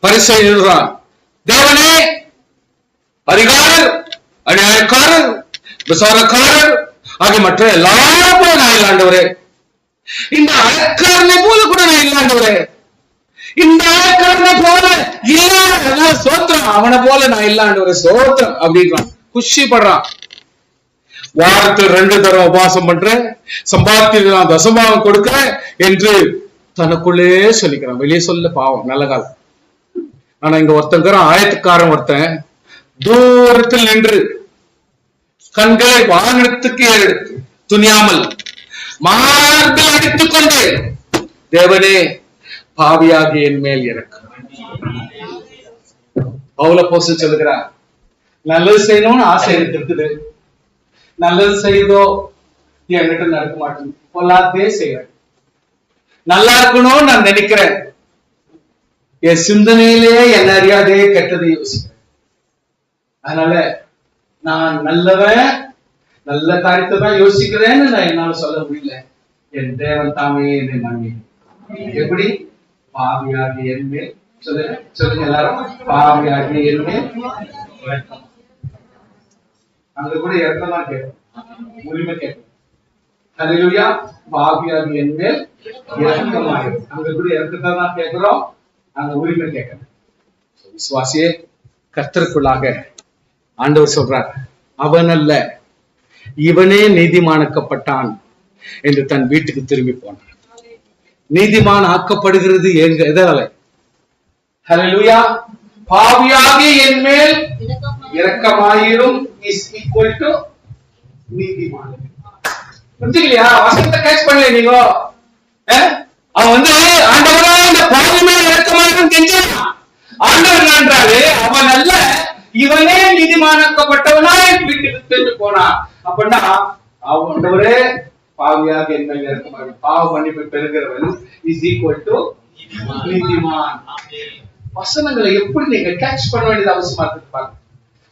பரிசேயன் எழுதுறான், தேவனே, அதிகாரர், அநியாயக்காரர், விசாரக்காரர் ஆகிய மற்ற எல்லாரும் போல நான் இல்லாண்டவரே, இந்த அழக்காரனை போல கூட நான் இல்லாண்டவரே, இந்த அழக்காரனை போல இல்ல சோத்திரம், அவனை போல நான் இல்லாண்டவரே சோத்திரம் அப்படின்றான். குஷி படுறான். வாரத்தில் 2 தடவை உபவாசம் பண்றேன், சம்பாத்தியம் நான் தசமாகம் கொடுக்கிறேன் என்று தனக்குள்ளே சொல்லிக்கிறான். வெளியே சொல்ல பாவம், நல்ல காலம். ஆனா இங்க ஒருத்தங்கிற ஆயத்துக்காரன் ஒருத்தன் தூரத்தில் நின்று கண்களை வாகனத்துக்கு எடுத்து துணியாமல் மார்பில் அடித்துக் கொண்டு, தேவனே, பாவியாகி என் மேல் இறக்கும். பவுலப்போஸ்தலன் சொல்லுகிறார், நல்லது செய்யணும்னு ஆசை எனக்கு இருக்குது, நல்லது செய்தோ என்கிட்ட நடக்க மாட்டேன், பொல்லாதே செய்யறேன். நல்லா இருக்கணும்னு நான் நினைக்கிறேன், என் சிந்தனையிலேயே என்ன அறியாதே கெட்டதை யோசிக்கிறேன். அதனால நான் நல்லவன், நல்ல காரியத்தை தான் யோசிக்கிறேன்னு நான் என்னால சொல்ல முடியல. என் தேவன் தாமே என்னை மன்னி. எப்படி? பாவியாகி என் மேல், சொல்லுங்க எல்லாரும், பாவியாகி என் மேல் இரக்கம். அங்க கூட இரக்கம் தான் கேட்கும், உரிமை கேட்கும். ஹல்லேலூயா. பாவியாகி என் மேல் இரக்கமாயிரும். அங்க கூட இரக்கத்தை தான் கேட்கிறோம், அங்க உரிமை கேட்கணும். விசுவாசியே, கர்த்தருக்குள்ளாக ஆண்டவர் சொல்றார், அவன் அல்ல இவனே நீதிமானாக்கப்பட்டான் என்று தன் வீட்டுக்கு திரும்பி போனான். நீதிமான் ஆக்கப்படுகிறது எதனால? ஹல்லேலூயா. பாவியாகி என் மேல் இரக்கமாயிரும் இஸ் ஈக்குவல் டு நீதிமான். புரிஞ்சுக்கலையா? வசனத்தை கேட்ச் பண்ணல நீங்க. அவன் வந்து ஆண்டவரா இந்த பாவி மேல் இரக்கமாயிரும் கெஞ்சான். ஆண்டவர் என்றாரு, அவன் அல்ல இவனே நீதிமானாக்கப்பட்டவனாய் வீட்டுக்கு திரும்பி போனான். அப்படின்னா ஆண்டவரே பாவியாக என் மேல் இரக்கமாயிரும், பாவ மன்னிப்பு பெறுகிறவன் இஸ் ஈக்குவல் டு நீதிமான். வசனங்களை எப்படி நீங்க கேட்ச் பண்ண வேண்டியது அவசியமா இருக்கு.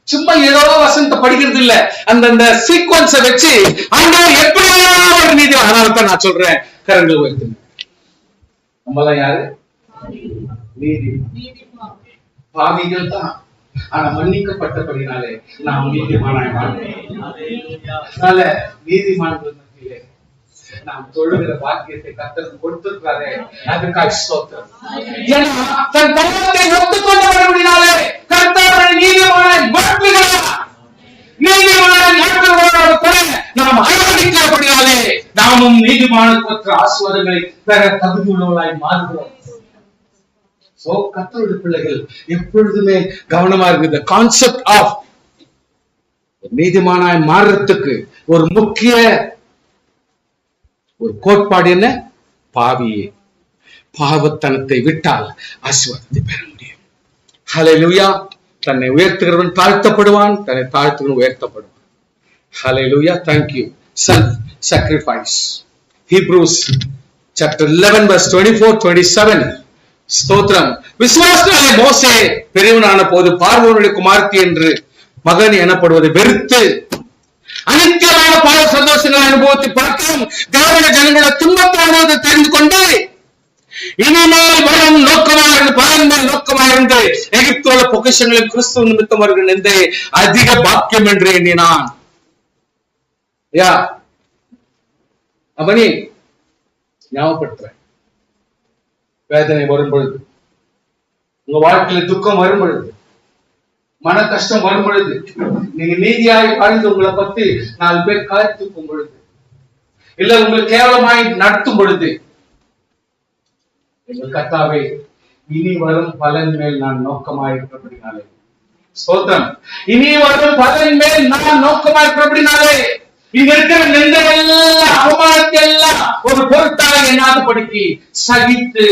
சும்மா ஏதோ வசனத்தை படிக்கிறது இல்ல, அந்த சீக்வன்ஸை வச்சு ஆண்டவர் எப்படி ஒரு நீதி. அதனால தான் நான் சொல்றேன், கரங்கள் உயர்த்துங்க. நம்மளாம் யாரு? நீதி பாவிகள் தான். ஆனா மன்னிக்கப்பட்டபடினாலே நாம் நீதிமானாய் மாறுகிறோம். அதனால நீதிமான்கள் மத்தியிலே நாம் தொழுகிற பாக்கியத்தை கர்த்தர் கொடுத்திருக்கிறாரே, அதுக்காக ஸ்தோத்திரம். ஏன்னா தன் பாவத்தை ஒத்துக்கொண்டபடினாலே கர்த்தர் நீதிமானாய் மாற்றுகிறார். நீதிமானாய் மாற்றுகிறவரோடு கூட நாம் ஆராதிக்கிறபடினாலே நாமும் நீதிமானுக்கு ஆசீர்வாதங்களை பெற தகுதியுள்ளவர்களாய் மாறுகிறோம். சோ கர்த்தருடைய பிள்ளைகள் எப்பொழுதுமே கவனமா இருக்கு. The concept of நீதிமானாய் மாறுறதுக்கு ஒரு முக்கிய ஒரு கோட்பாடு என்ன? பாவியே பாவத்தனத்தை விட்டால் ஆசீர்வாதத்தை பெற முடியும். ஹல்லேலூயா. தன்னை உயர்த்துகிறவன் தாழ்த்தப்படுவான், தன்னை தாழ்த்துகிறவன் உயர்த்தப்படுவான். ஹல்லேலூயா. Thank you. Self sacrifice. Hebrews chapter 11 verse 24-27. ஸ்தோத்திரம். விசுவாசத்தினாலே மோசே பெரியவனான போது பார்வோனுடைய குமாரத்தி என்று மகன் எனப்படுவதை வெறுத்து அனித்தியமான பாவ சந்தோஷங்களை அனுபவத்தை பார்க்கும் தேவனுடைய ஜனங்களோட துன்பத்தை தெரிந்து கொண்டு இனிமேல் வரும் நோக்கமாக இருந்து பலன் மேல் நோக்கமாக இருந்த எகிப்துள்ள பொக்கிஷங்களில் கிறிஸ்துவ நிமித்தம் வருகிற நிந்தை அதிக பாக்கியம் என்று எண்ணினான். யா அவனே ஞாபகப்படுத்துறேன். வேதனை வரும் பொழுது, உங்க வாழ்க்கையில துக்கம் வரும் பொழுது, மன கஷ்டம் வரும் பொழுது, நீங்க நீதியாய் வாழ்ந்து உங்களை பத்தி 4 பேர் காத்துக்கும் பொழுது, இல்ல உங்களை கேவலமாய் நடத்தும் பொழுது, கர்த்தாவே இனி வரும் பலன் மேல் நான் நோக்கமாயிருக்கிறபடினாலே, ஸ்தோத்திரம், இனி வரும் பலன் மேல் நான் நோக்கமாயிருக்கிறபடினாலே இங்க இருக்கிற நிந்தையெல்லாம் அவமானத்தை எல்லாம் ஒரு பொருட்டாக எண்ணாதபடிக்கு சகித்து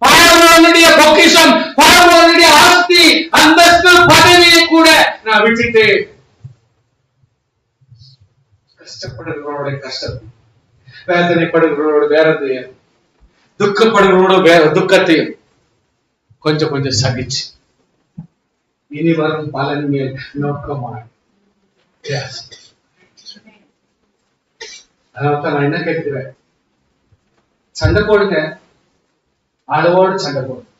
பார்வோனுடைய பொக்கிஷம், பார்வோனுடைய ஆஸ்தி, அந்தஸ்து, பதவியை கூட நான் விட்டுட்டு கஷ்டப்படுகிறவருடைய கஷ்டம், வேதனைப்படுகிறவரோட வேறதையும், துக்கப்படுகிறவரோட துக்கத்தையும் கொஞ்சம் கொஞ்சம் சகிச்சு இனி வரும் பலன் மேல் நோக்கமாக. அதனால நான் என்ன கேட்கிறேன், சண்டை போடுங்க, அளவோடு சண்டை போடுங்க,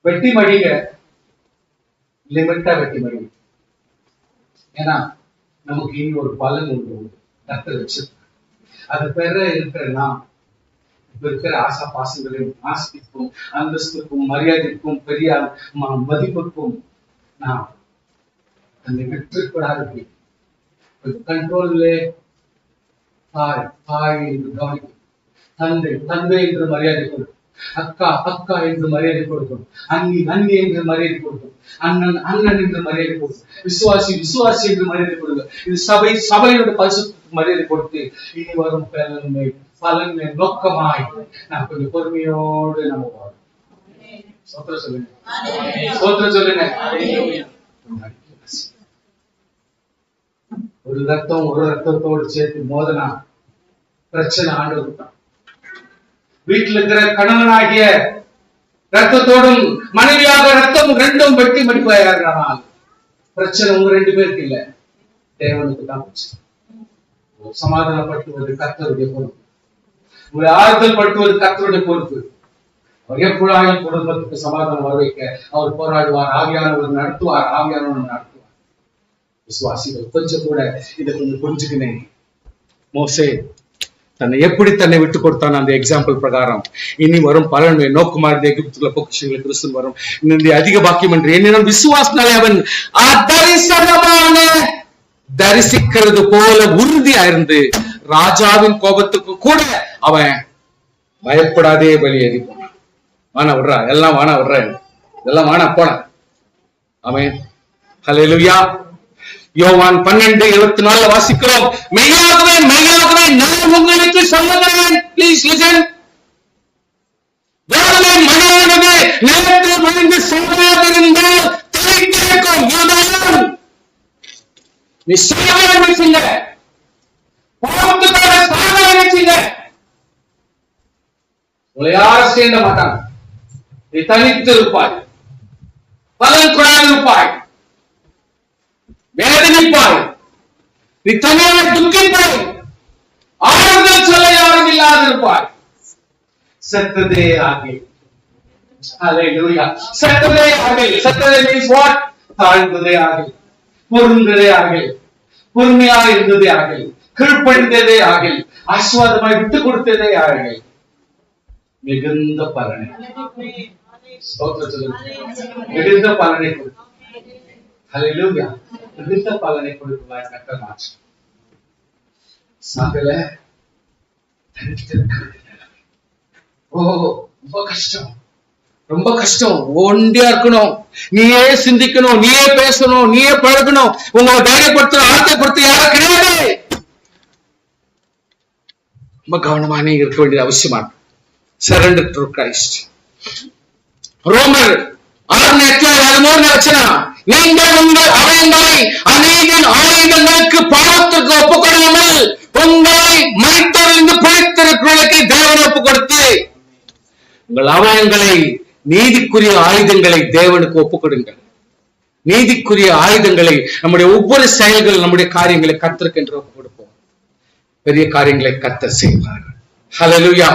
வெட்டி மடிங்க, லிமிட்டா வெட்டி மடிங்க. ஏன்னா நமக்கு இனி ஒரு பலன் உண்டு, கர்த்தர் வச்சிருக்க. அது பெற இருக்கிற நாம் இப்ப இருக்கிற ஆசா பாசங்களையும் ஆஸ்திக்கும் அந்தஸ்துக்கும் மரியாதைக்கும் பெரிய மதிப்புக்கும் நாம் அந்த வெற்றிக்கூடாது கண்ட்ரோல்லே தாய் என்று கவனிக்கும், தந்தை தந்தை என்று மரியாதை கொடுக்கும், அக்கா அக்கா என்று மரியாதை கொடுக்கும், அண்ணி அண்ணி என்று மரியாதை கொடுக்கும், அண்ணன் அண்ணன் என்று மரியாதை கொடுக்கும், விசுவாசி விசுவாசி என்று மரியாதை கொடுக்கும். இது சபை சபையோட பரிசுத்தத்துக்கு மரியாதை கொடுத்து இனி வரும் பலன் நோக்கமாய் நான் கொஞ்சம் பொறுமையோடு நம்ம வாழணும். சோத்திரம் சொல்லுங்க, சோத்திரம் சொல்லுங்க. ஒரு ரத்தத்தோடு சேர்த்து மோதனா பிரச்சனை ஆண்டவர் தான். வீட்டில் இருக்கிற கணவனாகிய ரத்தத்தோடும் மனைவியாக ரத்தம் ரெண்டும் வெட்டி மடிப்பாயானால் பிரச்சனை உங்க 2 பேருக்கு இல்ல, தேவனுக்கு தான் பிரச்சனை. சமாதானப்படுத்துவது கர்த்தருடைய பொறுப்பு, உங்களை ஆறுதல் படுத்துவது கர்த்தருடைய பொறுப்பு. அவர் எப்பொழுதும் குடும்பத்துக்கு சமாதானம் வர வைக்க அவர் போராடுவார், ஆவியானவர் நடத்துவார், ஆவியானவர் நடத்துவார். விசுவாசிகள் கொஞ்சம் கூட இதை கொஞ்சம் புரிஞ்சுக்கினேன். மோசே தன்னை விட்டு கொடுத்தான், அந்த எக்ஸாம்பிள் பிரகாரம் இனி வரும் பலன் நோக்குமா இருந்த எகிப்துல பொக்கிஷங்களை கிறிஸ்து வரும் இந்த அதிக பாக்கியம் என்று என்னிடம் விசுவாசனாலே அவன் அதரிசனமான தரிசிக்கிறது போல உறுதியா இருந்து ராஜாவின் கோபத்துக்கு கூட அவன் பயப்படாதே வெளியேறி போனான். வானா விடுறா, எல்லாம் வானா விடுற, இதெல்லாம் வானா போன அவன். ஹல்லேலூயா. யோவான் 12:24 வாசிக்கிறோம், மெய்யாகவே மெய்யாகவே நான் உங்களுக்கு சொல்லுகிறேன். Please listen. மனிதனே நேரத்தில் விழுந்து சொல்லாதிருந்தால் தலைத்திருக்கும் யூதாவும் நீ சாக நினைச்சீங்க, பாவத்துக்காக சாக நினைச்சீங்க, உங்களை யாரும் சேர்ந்த மாட்டாங்க. நீ தனித்து இருப்பாய், பலன் கொடாது இருப்பாய், வேதனைப்பாய், நீ தனியாக துக்கிப்பாய், ஆறுதல் சொல்ல யாரும் இல்லாது இருப்பாய். செத்ததே ஆகில். ஹல்லேலூயா. செத்ததே ஆகில். செத்ததே மீன்ஸ் வாட்? தாழ்ந்ததே ஆகில், பொருந்ததே ஆகில், பொறுமையாக இருந்ததே ஆகில், கீழ்ப்படிந்ததே ஆகில், ஆசீர்வாதமாய் விட்டு கொடுத்ததே ஆகில், மிகுந்த பலனை மிகுந்த பலனை கொடுக்கும். ஹல்லேலூயா. மிகுந்த பலனை கொடுக்குவார் கர்த்தர். மாற்று சாகல ரொம்ப கஷ்டம், ரொம்ப கஷ்டம். ஒண்டியா இருக்கணும், நீயே சிந்திக்கணும், நீயே பேசணும், நீயே பழகணும். உங்களை தைரியப்படுத்த ஆழ்த்தப்படுத்த யாரும் கிடையாது. ரொம்ப கவனமா நீங்க இருக்க வேண்டியது அவசியமா. Surrender to Christ. ரோமர் 6:13 நீங்கள் உங்கள் அவயங்களை அநேகன் ஆயுதங்களுக்கு பாவத்திற்கு ஒப்புக் கொள்ளாமல் உங்களை மனிதரிலிருந்து பிழைத்திருக்கிறவர்களுக்கு தேவன் ஒப்புக் கொடுத்து உங்கள் அவயங்களை நீதிக்குரிய ஆயுதங்களை தேவனுக்கு ஒப்புக் கொடுங்கள். நீதிக்குரிய ஆயுதங்களை நம்முடைய ஒவ்வொரு செயல்கள், நம்முடைய காரியங்களை கர்த்தருக்கு என்று ஒப்புக் கொடுப்போம். பெரிய காரியங்களை கர்த்தர் செய்வார்கள். ஹல்லேலூயா.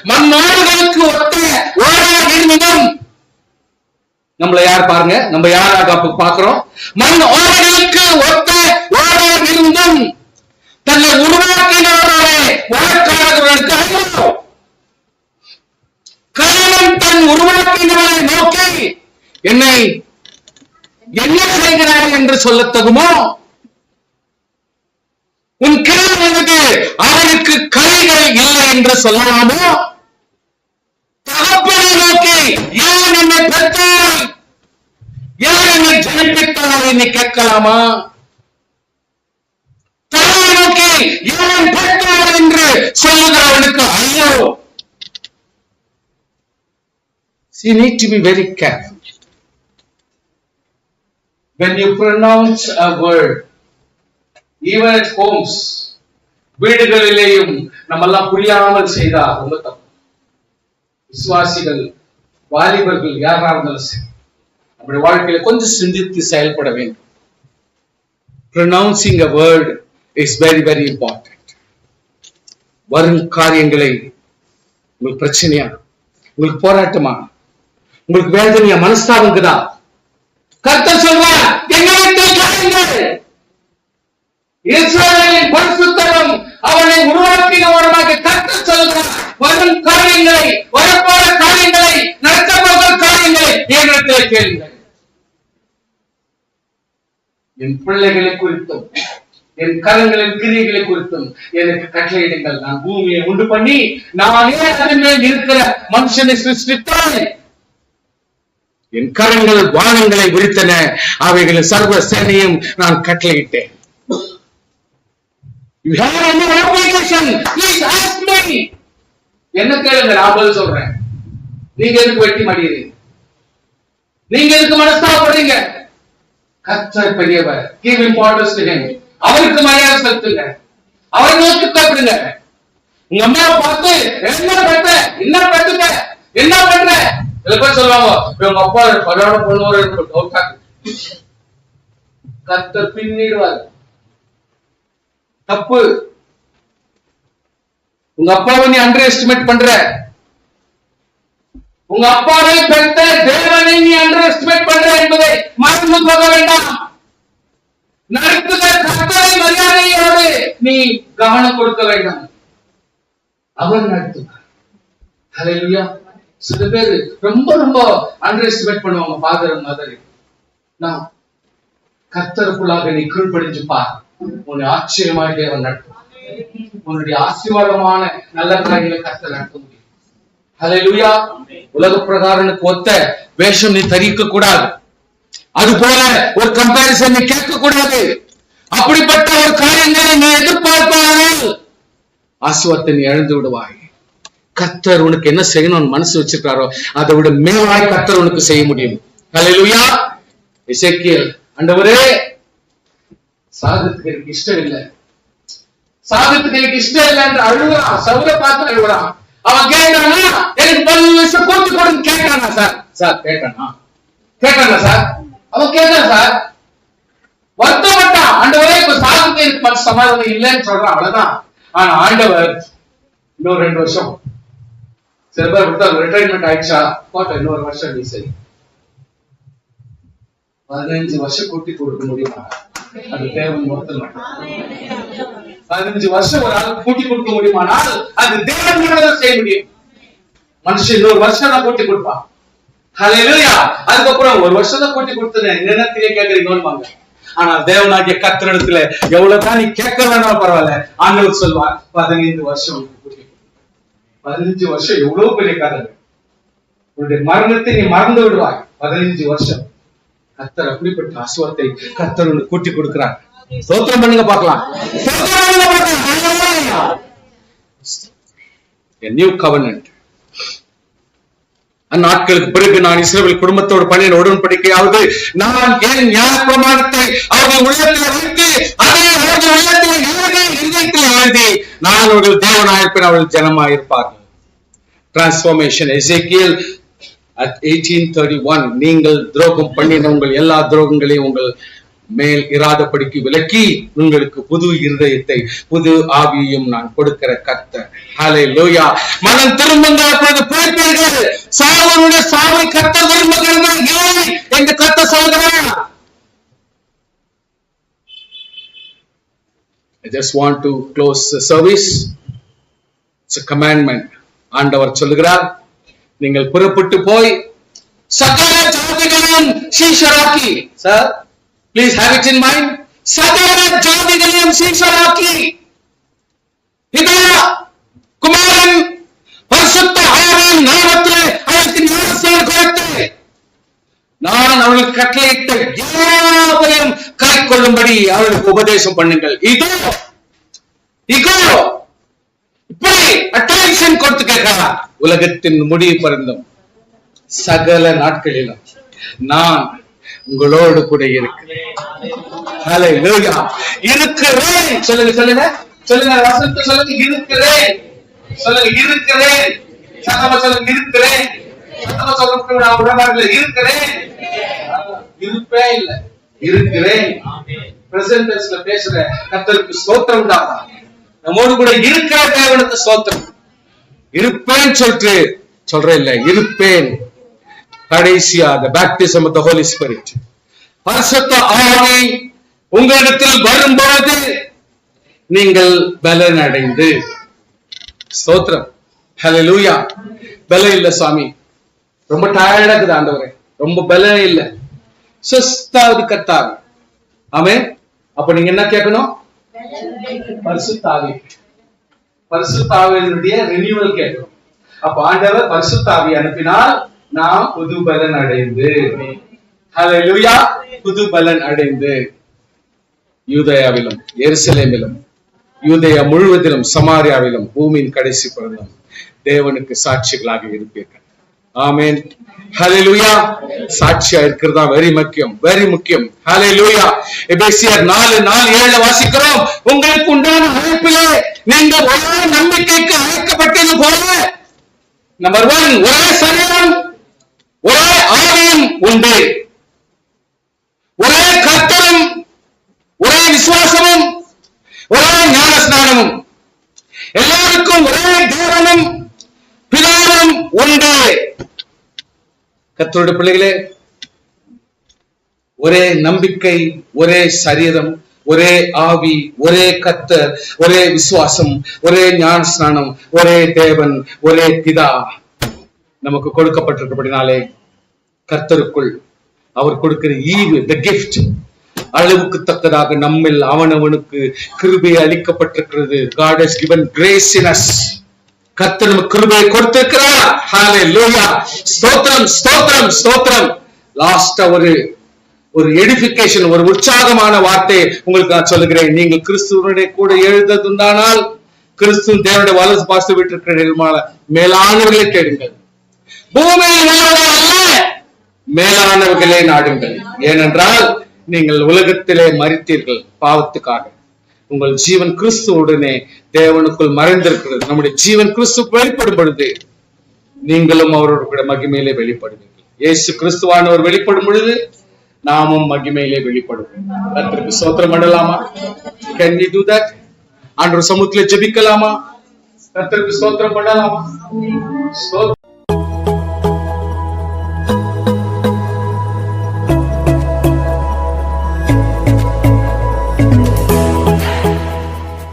மண்ணோடுகளுக்கு ஒத்த ஓடாக இருந்தும், நம்மள யார் பாருங்க, நம்ம யாராக பாக்குறோம்? மண் ஓடுகளுக்கு ஒத்த ஓடாக இருந்தும் தன்னை உருவாக்கினவர்களே வாழ்க்கையாளர்களுக்கு ஐயோ. காரணம் தன் உருவாக்கினவரை நோக்கி என்னை என்ன செய்கிறார் என்று சொல்லத் தகுமோ? உன் கிழவன் என்பது அவனுக்கு கைகள் இல்லை என்று சொல்லலாமோ? தகப்பனை நோக்கி ஏன் என்னை பெற்றாய், ஏன் என்னை ஜனிப்பித்தாய் என்று கேட்கலாமா? தாயை நோக்கி ஏன் பெற்றாய் என்று சொல்லுகிறவனுக்கு ஐயோ. You need to be very careful when you pronounce a word, even at homes. வீடுகளிலேயும் நம்மெல்லாம் புரியாமல் செய்தா ரொம்ப தப்பு. விசுவாசிகள், வாலிபர்கள் யாரா இருந்தாலும் சரி, நம்முடைய வாழ்க்கையில கொஞ்சம் சிந்தித்து செயல்பட வேண்டும். Pronouncing a word is very very important. வரும் காரியங்களை, உங்களுக்கு பிரச்சனையா, உங்களுக்கு போராட்டமா, உங்களுக்கு வேதனையா, மனஸ்தாபங்குதா, கர்த்தர் சொல்வார் என்னிடத்தில் கேளுங்கள். இஸ்ரவேலின் பரிசுத்தரும் அவனை உருவாக்கினவருமாக கர்த்தர் சொல்கிறார், வரும் காரியங்களை, வரப்போற காரியங்களை, நடத்தப்போகிற காரியங்களை என்னிடத்தில் கேளுங்கள். என் பிள்ளைகளை குறித்தும் என் கரங்களின் கிரியைகளை குறித்தும் எனக்கு கட்டளையிடுங்கள். நான் பூமியை உண்டு பண்ணி நானே அதன் மேல் இருக்கிற மனுஷனை சிருஷ்டித்தேன். என் கரங்கள் வானங்களை விரித்தன, அவைகளின் சர்வ சேனையும் நான் கட்டளையிட்டேன். You have any obligation, please ask me. என்ன கேளுங்க, நான் பதில் சொல்றேன். நீங்க எதுக்கு வெட்டி மாட்டீங்க? நீங்க எதுக்கு மனஸ்தாபப்படுறீங்க? கர்த்தர் பெரியவர். Give importance to him. அவருக்கு மரியாதை செலுத்துங்க, அவரை நோக்கி கூப்பிடுங்க. உங்க அம்மா பார்த்து என்ன பெற்ற, என்ன பெற்றுங்க, என்ன பண்ற? சில பேர் சொல்லுவாங்க, உங்க அப்பா பலோட பண்ணுவாரு, கர்த்தர் பின்னிடுவார். தப்பு. உங்க அப்பாவை நீ அண்டர் எஸ்டிமேட் பண்ற. உங்க அப்பாவை பெற்ற தேவனை நீ அண்டர் எஸ்டிமேட் பண்ற என்பதை மறந்து போக வேண்டாம். நடத்துகிற கர்த்தரை மரியாதையோடு நீ கவனம் கொடுக்க வேண்டும். அவர் நடத்துவார். ஹல்லேலூயா. சில பேர் ரொம்ப ரொம்ப அண்டர் எஸ்டிமேட் பண்ணுவாங்க ஃபாதர் மதர். நான் கர்த்தருக்குள்ளாக நீ கீழ்ப்படிஞ்சு பார், உன்னை ஆச்சரியமாக தேவன் நடத்துவார். உன்னுடைய ஆசீர்வாதமான நல்ல காரியங்களை கர்த்தர் நடத்த முடியும். ஹல்லேலூயா. உலக பிரகாரனுக்கு ஒத்த வேஷம் நீ தரிக்க கூடாது. அது போல ஒரு கம்பாரிசன் நீ கேட்க கூடாது. அப்படிப்பட்ட ஒரு காரியங்களை நீ எதிர்பார்ப்பார்கள், ஆசீர்வாதத்தை நீ இழந்து விடுவாய். கர்த்தர் உனக்கு என்ன செய்யணும்னு மனசு வச்சிருக்காரோ அதை விட மேலாய் கர்த்தர் உனக்கு செய்ய முடியும். ஹல்லேலூயா. எசேக்கியேல், ஆண்டவரே சாகத்துக்கு எனக்கு இஷ்டம் இல்லை, சாகத்துக்கு எனக்கு இஷ்டம் இல்லை என்று அழுகுறான். சவுல பார்த்து அழுகுறான். அவன் கேட்டானா, எனக்கு 10 வருஷம் கூட்டி கொடுன்னு கேட்டானா? சார் கேட்டானா சார்? அவன் கேட்டான் சார், வருத்தப்பட்டான். ஆண்டவரே இப்ப சாகுக்கு எனக்கு மனசு சமாதானம் இல்லைன்னு சொல்றான், அவ்வளவுதான். ஆனா ஆண்டவர் இன்னொரு 2 வருஷம், சில பேர் ரிட்டைர்மெண்ட் ஆயிடுச்சா போட்ட இன்னொரு வருஷம் நீ சரி, 15 வருஷம் கூட்டி கொடுக்க முடியுமா? அது தேவன் ஒருத்தர் மட்டும். 15 வருஷம் ஒரு ஆள் கூட்டி கொடுக்க முடியுமானால் அது தேவன் செய்ய முடியும். மனுஷன் இன்னொரு வருஷம் தான் கூட்டி கொடுப்பான். ஹல்லேலூயா. அதுக்கப்புறம் ஒரு வருஷம் தான் கூட்டி கொடுத்தேன், என்னத்திலே கேட்கறீங்கன்னு. ஆனா தேவனாகிய கர்த்தரிடத்துல எவ்வளவுதான் நீ கேட்க வேணாலும் பரவாயில்ல, ஆண்டவர் சொல்வார் 15 வருஷம். 15 வருஷம் எவ்வளவு பெரிய கதை. உன்னுடைய மரணத்தை நீ மறந்து விடுவாய். 15 வருஷம் கர்த்தர் அப்படிப்பட்ட ஆசீர்வாதத்தை கர்த்தர் உனக்கு கூட்டி கொடுக்கிறார். ஸ்தோத்திரம் பண்ணுங்க பார்க்கலாம். A new covenant. அந்நாட்களுக்கு பிறகு நான் இஸ்ரவேல் குடும்பத்தோடு பண்ணின உடன்படிக்கையாவது, நான் என் நியாயப்பிரமாணத்தை அவர்கள் உள்ளத்தில் வைத்து அதை அவர்கள் உள்ளத்தில் இதயத்தில் எழுதி நான் அவர்கள் தேவனாயிருப்பேன், அவர்கள் ஜனமாயிருப்பார்கள். டிரான்ஸ்பார்மேஷன். எசேக்கியேல் at 1831, நீங்கள் துரோகம் பண்ணின உங்கள் எல்லா துரோகங்களையும் உங்கள் மேல் இராதபடிக்கு விலக்கி உங்களுக்கு புது இருதயத்தை புது ஆவியையும் நான் கொடுக்கிற கர்த்தர். ஹல்லேலூயா. மனம் திரும்புங்கள், அப்பொழுது பிழைப்பீர்கள். சாவனுடைய சாவை கர்த்தர் விரும்புகிறார். ஏன் என்று கர்த்தர் சொல்கிறார். I just want to close the service. It's a commandment. ஆண்டவர் சொல்லுகிறார், நீங்கள் புறப்பட்டு போய் சகல ஜாதிகளையும் சீஷராக்கி. Sir, please have it in mind. சகல ஜாதிகளையும் சீஷராக்கி. இதோ குமாரன் பரிசுத்த ஆவியின் நாமத்திலே அவருக்கு ஞானஸ்நானம் கொடுத்து நான் அவர்களுக்கு கட்டளையிட்ட யாவையும் கைக்கொள்ளும்படி அவர்களுக்கு உபதேசம் பண்ணுங்கள். இதோ இப்படி அட்டென்ஷன் கொடுத்து கேட்கிறார். உலகத்தின் முடிவு பரிந்தும் சகல நாட்களிலும் நான் உங்களோடு கூட இருக்கிறேன். ஹல்லேலூயா. இருக்கிறேன். சொல்லுங்க சொல்லுங்க சொல்லுங்க, வசனத்தை சொல்லுங்க. இருக்கிறேன். சொல்லுங்க இருக்கிறேன். சத்தமா சொல்லுங்க இருக்கிறேன். சத்தமா சொல்லுங்க. நான் உடனே இருக்கிறேன். இருப்பே இல்ல, இருக்கிறேன். பிரசன்ட் டென்ஸ்ல பேசுற கர்த்தருக்கு ஸ்தோத்திரம் உண்டாகும். நம்மோடு கூட இருக்கிற தேவனுக்கு ஸ்தோத்திரம். இருப்பேன் சொல்றேன் இல்ல, இருப்பேன். கடைசியா the baptism of the Holy Spirit. பரிசுத்த ஆவி உங்களிடத்தில் வரும்போது நீங்கள் பலன் அடைந்து. ஸ்தோத்திரம். ஹல்லேலூயா. பலன் இல்ல சாமி, ரொம்ப டயர்டா இருக்குது ஆண்டவரே, ரொம்ப பலன் இல்ல, சுஸ்தாவது கர்த்தாவே. ஆமென். அப்ப நீங்க என்ன கேட்கணும்? பரிசுத்த ஆவி. பரிசுத்த ஆவியினுடைய ரினியூவல் கேட்கணும். அப்ப ஆண்டவர் பரிசுத்த ஆவி அனுப்பினால் நாம் புது பலன் அடைந்து. ஹல்லேலூயா. புது பலன் அடைந்து யூதேயாவிலும் எருசலேமிலும் யூதேயா முழுவதிலும் சமாரியாவிலும் பூமியின் கடைசி பர்வதம் தேவனுக்கு சாட்சிகளாக இருப்பீர்கள். ஆமென். ஹல்லேலூயா. சாட்சியா இருக்கிறதா வெரி முக்கியம், வெரி முக்கியம். ஹல்லேலூயா. எபேசியர் 4:4-7 வாசிக்கிறோம். உங்களுக்கு உண்டான அழைப்பிலே நீங்கள் ஒரே நம்பிக்கைக்கு அழைக்கப்பட்டது போல நம்பர் 1 ஒரே சரீரம், ஒரே ஆவியும் உண்டு, ஒரே கர்த்தரும், ஒரே விசுவாசமும், ஒரே ஞானஸ்நானமும், எல்லாருக்கும் ஒரே தேவனும் பிதாவும் உண்டு. கர்த்தருடைய பிள்ளைகளே, ஒரே நம்பிக்கை, ஒரே சரீரம், ஒரே ஆவி, ஒரே கர்த்தர், ஒரே விசுவாசம், ஒரே ஞானஸ்நானம், ஒரே தேவன், ஒரே பிதா நமக்கு கொடுக்கப்பட்டிருக்கிறபடினாலே கர்த்தருக்குள் அவர் கொடுக்கிற ஈவு, the gift, அளவுக்கு தக்கதாக நம்மில் அவனவனுக்கு கிருபை அளிக்கப்பட்டிருக்கிறது. God has given grace in us. கர்த்தர் நமக்கு கிருபையை கொடுத்திருக்கிறார். ஹல்லேலூயா. ஸ்தோத்திரம் ஸ்தோத்திரம் ஸ்தோத்திரம். லாஸ்டா ஒரு எடிஃபிகேஷன், ஒரு உற்சாகமான வார்த்தை உங்களுக்கு நான் சொல்லுகிறேன். நீங்கள் கிறிஸ்துவனுடைய கூட எழுதுவதுண்டானால் கிறிஸ்து தேவனுடைய வலது பாசு விட்டிருக்கிற மேலானவர்களை தேடுங்கள். பூமியில் அல்ல, மேலானவர்களே நாடுங்கள். ஏனென்றால் நீங்கள் உலகத்திலே மரித்தீர்கள் பாவத்துக்காக. உங்கள் ஜீவன் கிறிஸ்துவுடனே தேவனுக்குள் மறைந்திருக்கிறது. நம்முடைய ஜீவன் கிறிஸ்து வெளிப்படும் பொழுது நீங்களும் அவருடைய மகிமையிலே வெளிப்படுவீர்கள். இயேசு கிறிஸ்துவானவர் வெளிப்படும் பொழுது நாமும் மகிமையிலே வெளிப்படுவோம். கர்த்தருக்கு ஸ்தோத்திரம் பண்ணலாமா? Can we do that? ஆண்டவர் சமூகத்திலே ஜெபிக்கலாமா? கர்த்தருக்கு ஸ்தோத்திரம் பண்ணலாமா?